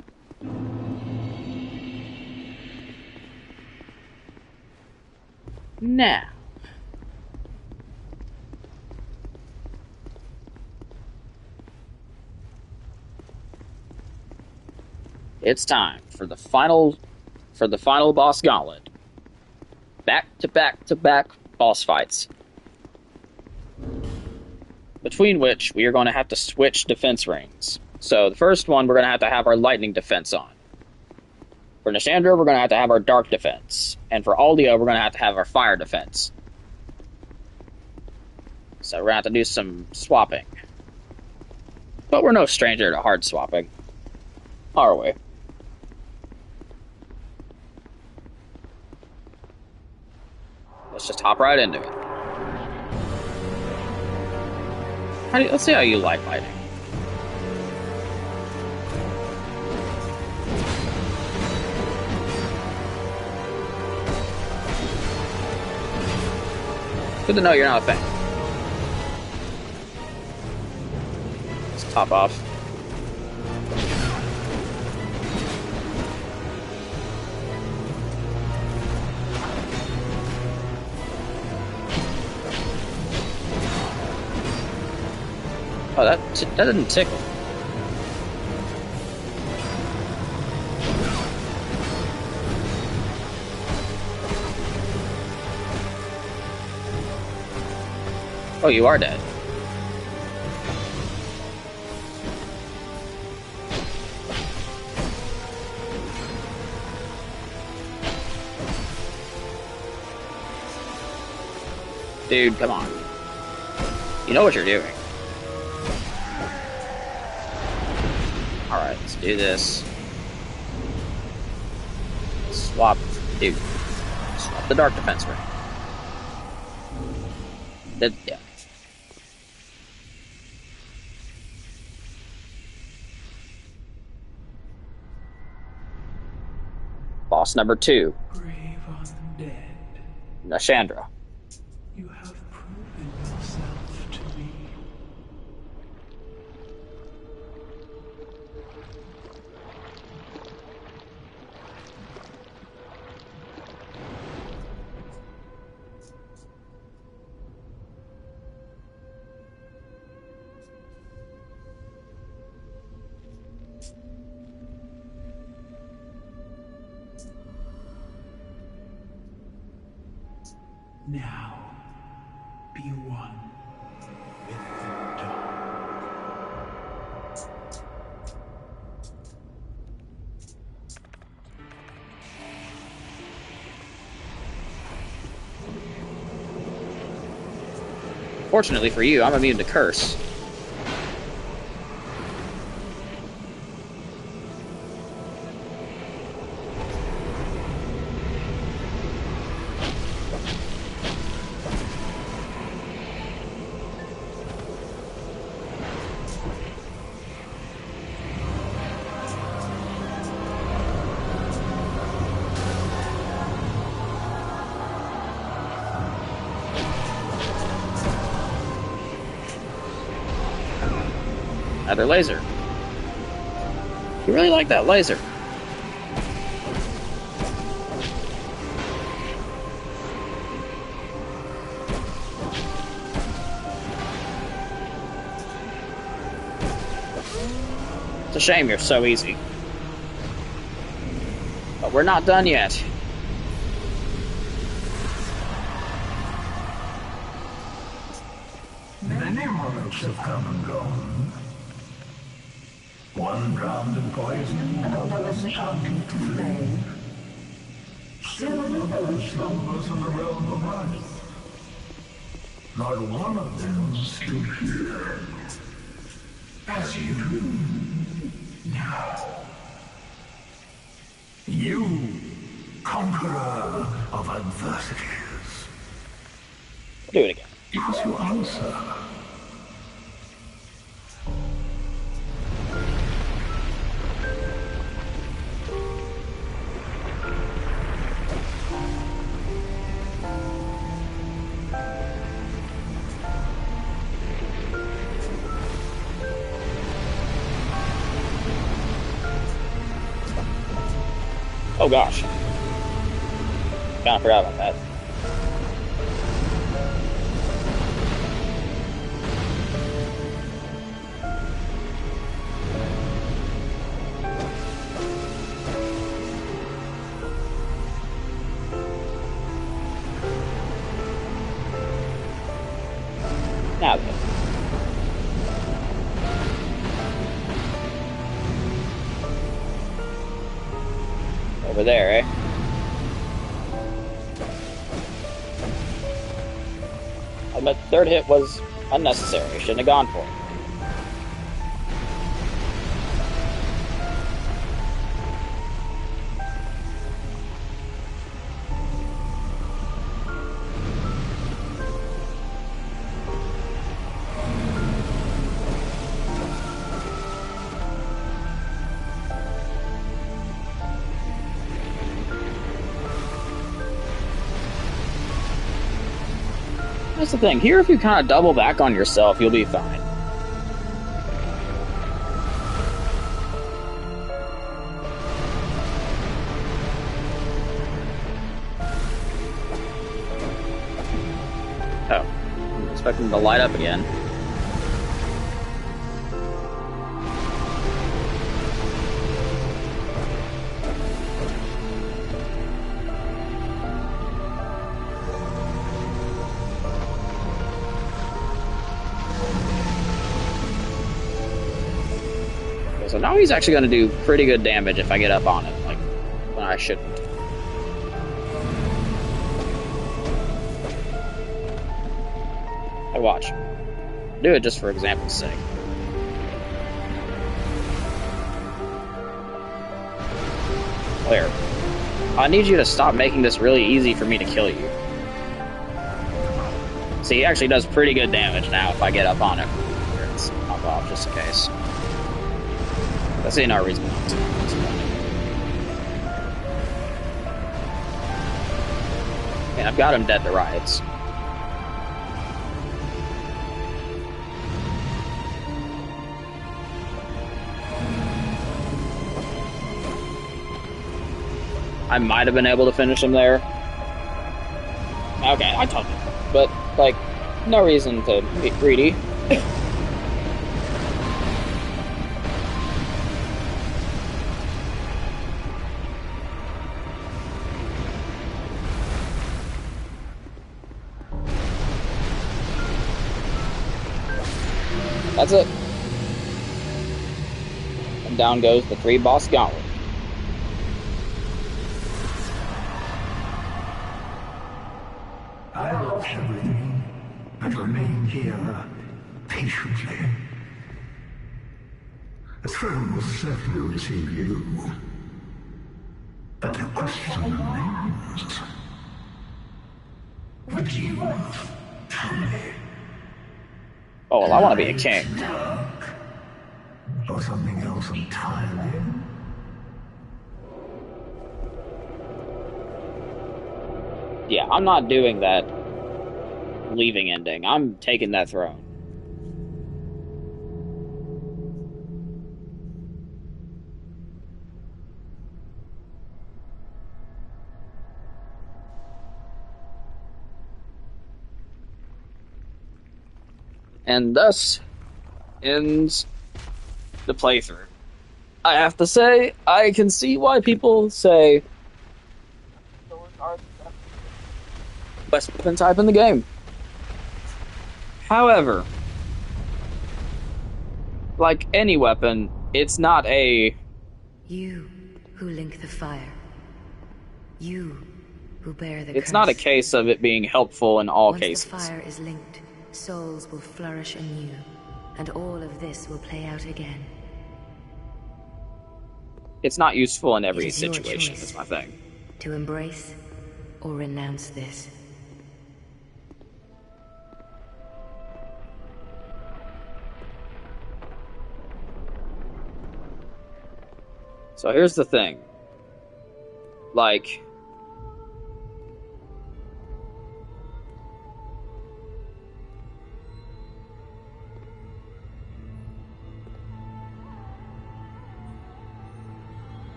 Speaker 1: Now. It's time for the final boss gauntlet. Back to back boss fights. Between which we are going to have to switch defense rings. So the first one we're going to have our lightning defense on. For Nashandra, we're going to have our dark defense. And for Aldio, we're going to have our fire defense. So we're going to have to do some swapping. But we're no stranger to hard swapping. Are we? Let's just hop right into it. Let's see how you like lighting. Good to know you're not a fan. Let's top off. Oh, that didn't tickle. Oh, you are dead. Dude, come on. You know what you're doing. Alright, let's do this. Swap. Dude. Swap the dark defense ring. Yeah. Boss number 2.
Speaker 2: Brave undead,
Speaker 1: Nashandra.
Speaker 2: you have proven yourself to me. Now, be one with the dark.
Speaker 1: Fortunately for you, I'm immune to curse. Another laser. You really like that laser. It's a shame you're so easy. But we're not done yet.
Speaker 6: Many monarchs have come and gone. One drowned in poison, another enchanted to flame. Still another slumbers in the realm of life. Not one of them stood here as you do now. You, conqueror of adversities,
Speaker 1: Do it again.
Speaker 6: is your answer.
Speaker 1: Oh gosh. Kinda forgot about that. Now then. Over there, eh? I admit the third hit was unnecessary. Shouldn't have gone for it. That's the thing. Here, if you kind of double back on yourself, you'll be fine. Oh. I'm expecting to light up again. So now he's actually going to do pretty good damage if I get up on it, like, when I shouldn't. Hey, watch. Do it just for example's sake. Claire, I need you to stop making this really easy for me to kill you. See, he actually does pretty good damage now if I get up on it. Let's pop off just in case. I see no reason not to. And I've got him dead to rights. I might have been able to finish him there. Okay, I told you. But, like, no reason to be greedy. That's it. And down goes the 3-boss gauntlet.
Speaker 6: I lost everything, but remain here patiently. The throne will certainly receive you. But the question remains. Would you truly?
Speaker 1: Oh, well, I want to be a king.
Speaker 6: Or something else entirely?
Speaker 1: Yeah, I'm not doing that leaving ending. I'm taking that throne. And thus ends the playthrough. I have to say, I can see why people say swords are the best weapon type in the game. However, like any weapon, it's not a...
Speaker 4: You who link the fire. You who bear the
Speaker 1: It's
Speaker 4: curse.
Speaker 1: not a case of it being helpful in all
Speaker 4: Once
Speaker 1: cases.
Speaker 4: the fire is linked, souls will flourish anew, and all of this will play out again.
Speaker 1: It's not useful in every
Speaker 4: It is your
Speaker 1: situation,
Speaker 4: choice.
Speaker 1: is my thing.
Speaker 4: To embrace or renounce this.
Speaker 1: So here's the thing. Like...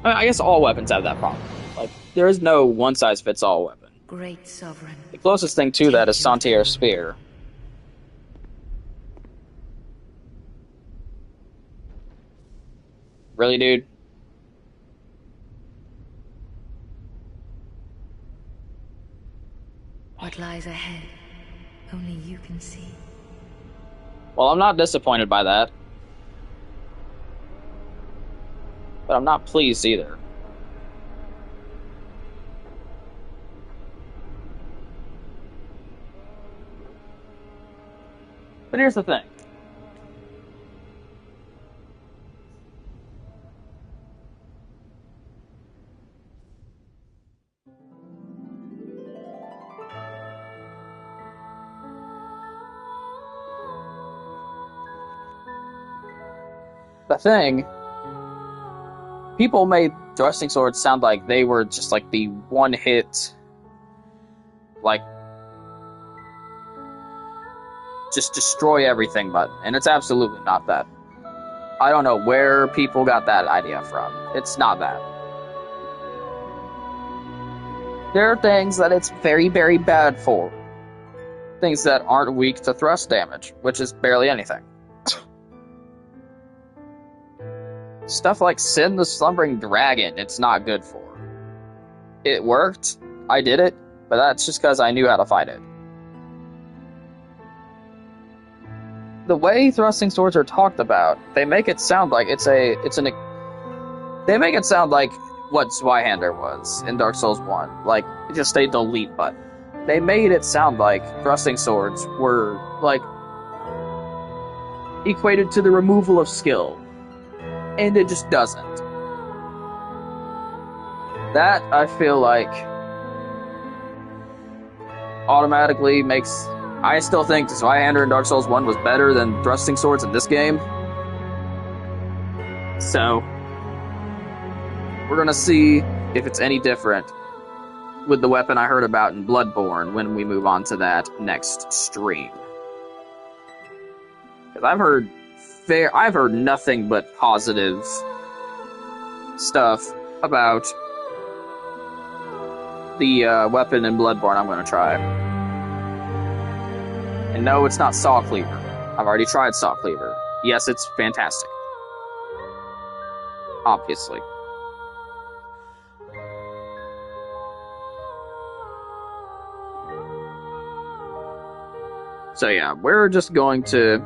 Speaker 1: I guess all weapons have that problem. Like, there is no one-size-fits-all weapon.
Speaker 4: Great sovereign.
Speaker 1: The closest thing to that is Santier's Spear. Really, dude?
Speaker 4: What lies ahead, only you can see.
Speaker 1: Well, I'm not disappointed by that. But I'm not pleased either. But here's the thing. The thing, people made thrusting swords sound like they were just like the one hit, like, just destroy everything button, and it's absolutely not that. I don't know where people got that idea from. It's not that. There are things that it's very, very bad for. Things that aren't weak to thrust damage, which is barely anything. Stuff like Sin the Slumbering Dragon, it's not good for. It worked, I did it, but that's just because I knew how to fight it. The way thrusting swords are talked about, they make it sound like they make it sound like what Zweihander was in Dark Souls 1, like just a delete button. They made it sound like thrusting swords were like equated to the removal of skill, and it just doesn't. That, I feel like, automatically makes... I still think Zweihander in Dark Souls 1 was better than thrusting swords in this game. So, we're gonna see if it's any different with the weapon I heard about in Bloodborne when we move on to that next stream. Because I've heard nothing but positive stuff about the weapon in Bloodborne I'm gonna try. And no, it's not Saw Cleaver. I've already tried Saw Cleaver. Yes, it's fantastic. Obviously. So yeah, we're just going to...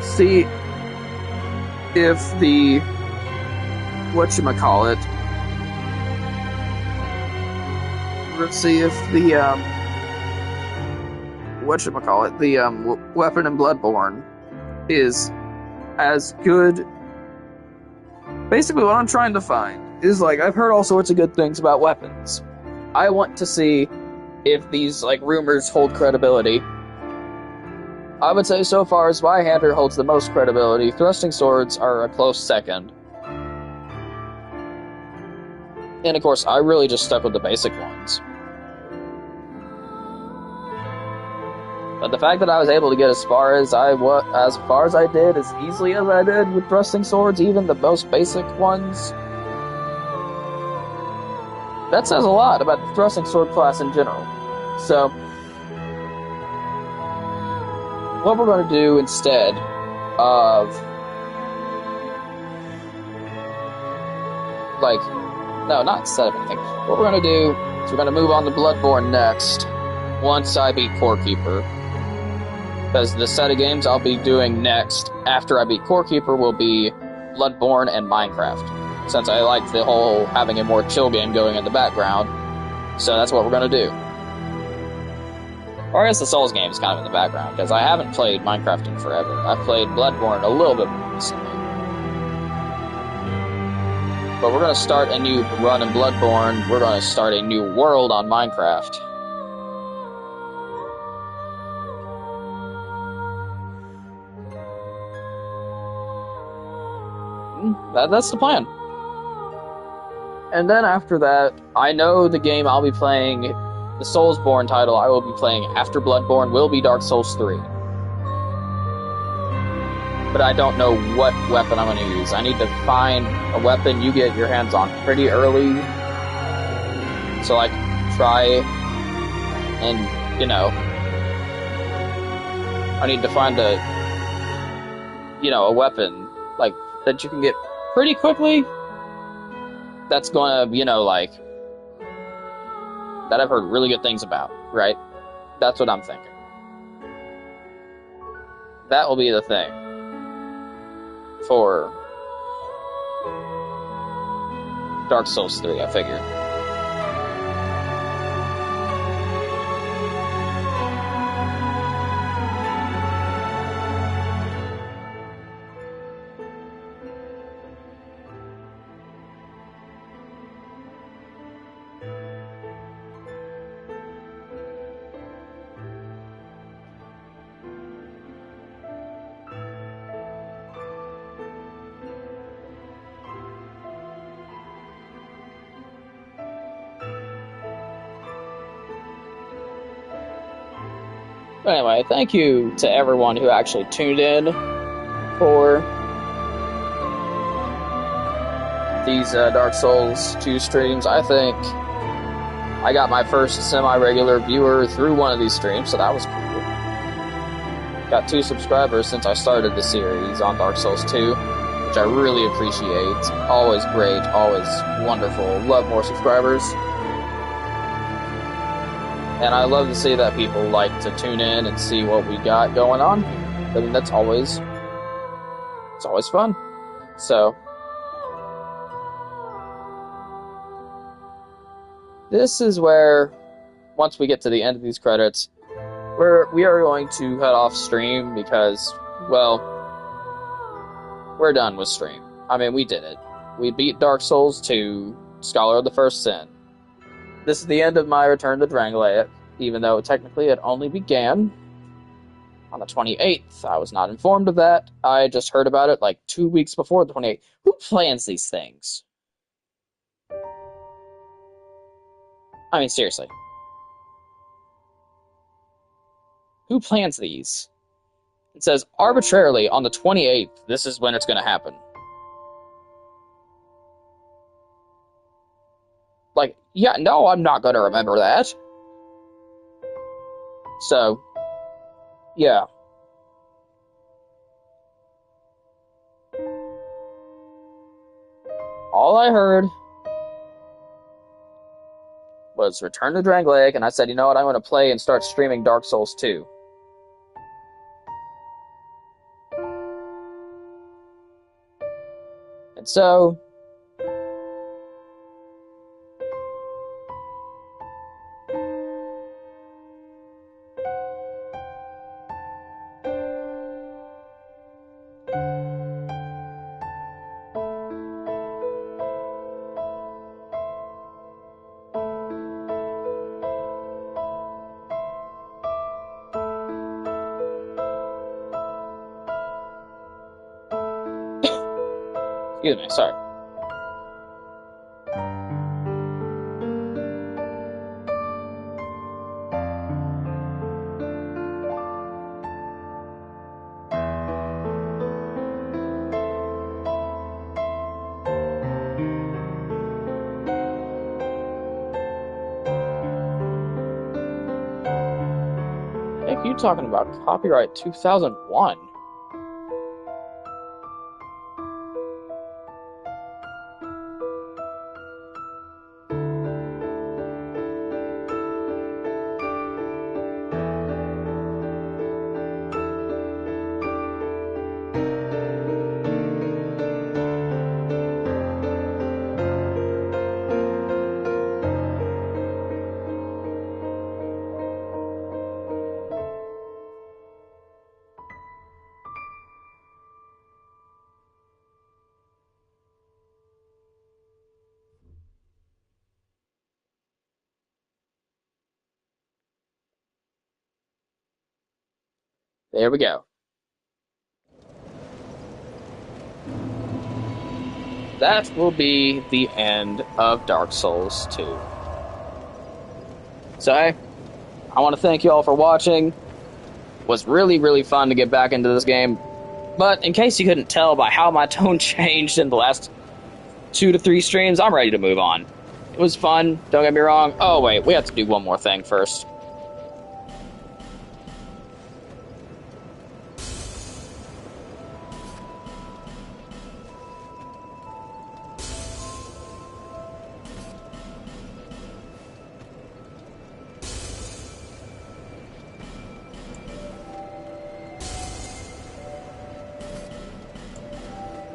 Speaker 1: see if the whatchamacallit, let's see if the weapon in Bloodborne is as good. Basically what I'm trying to find is, like, I've heard all sorts of good things about weapons. I want to see if these, like, rumors hold credibility. I would say so far Zweihander holds the most credibility. Thrusting swords are a close second. And of course, I really just stuck with the basic ones. But the fact that I was able to get as far as I did, as easily as I did with thrusting swords, even the most basic ones, that says a lot about the thrusting sword class in general. So, what we're going to do instead of, like, no, not instead of anything. What we're going to do is we're going to move on to Bloodborne next, once I beat Core Keeper. Because the set of games I'll be doing next, after I beat Core Keeper, will be Bloodborne and Minecraft. Since I like the whole having a more chill game going in the background. So that's what we're going to do. Or I guess the Souls game is kind of in the background, because I haven't played Minecraft in forever. I've played Bloodborne a little bit more recently. But we're going to start a new run in Bloodborne. We're going to start a new world on Minecraft. That's the plan. And then after that, I know the game I'll be playing, the Soulsborne title I will be playing after Bloodborne will be Dark Souls 3. But I don't know what weapon I'm going to use. I need to find a weapon you get your hands on pretty early, so I can try and, you know, I need to find a weapon, like, that you can get pretty quickly, that's gonna, like, that I've heard really good things about, right? That's what I'm thinking. That will be the thing for Dark Souls 3, I figured. But anyway, thank you to everyone who actually tuned in for these Dark Souls 2 streams. I think I got my first semi-regular viewer through one of these streams, so that was cool. Got 2 subscribers since I started the series on Dark Souls 2, which I really appreciate. Always great, always wonderful. Love more subscribers. And I love to see that people like to tune in and see what we got going on. I mean, it's always fun. So, this is where, once we get to the end of these credits, we are going to head off stream because, well, we're done with stream. I mean, we did it. We beat Dark Souls 2, Scholar of the First Sin. This is the end of my return to Drangleic, even though technically it only began on the 28th. I was not informed of that. I just heard about it like 2 weeks before the 28th. Who plans these things? I mean, seriously. Who plans these? It says arbitrarily on the 28th, this is when it's going to happen. Like, yeah, no, I'm not going to remember that. So, yeah. All I heard was Return to Drangleic, and I said, you know what, I'm going to play and start streaming Dark Souls 2. And so, excuse me, sorry. I think you talking about copyright 2001. There we go. That will be the end of Dark Souls 2. So, I want to thank you all for watching. It was really, really fun to get back into this game. But in case you couldn't tell by how my tone changed in the last 2 to 3 streams, I'm ready to move on. It was fun, don't get me wrong. Oh wait, we have to do one more thing first.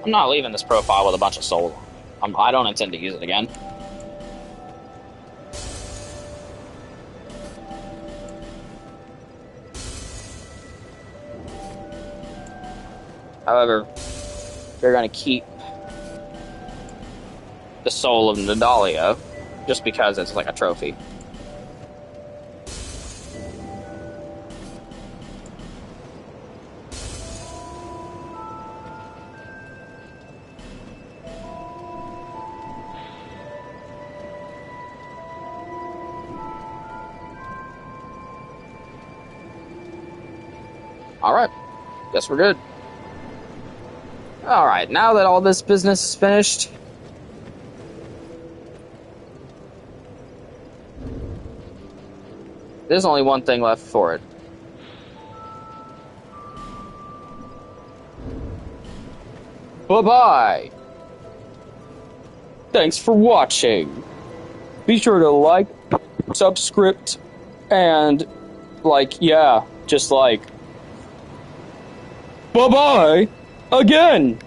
Speaker 1: I'm not leaving this profile with a bunch of soul. I don't intend to use it again. However, we're going to keep the soul of Nadalia just because it's like a trophy. Alright. Guess we're good. Alright, now that all this business is finished... There's only one thing left for it. Bye-bye! Thanks for watching. Be sure to like, subscribe, and, just like... Bye-bye! Again!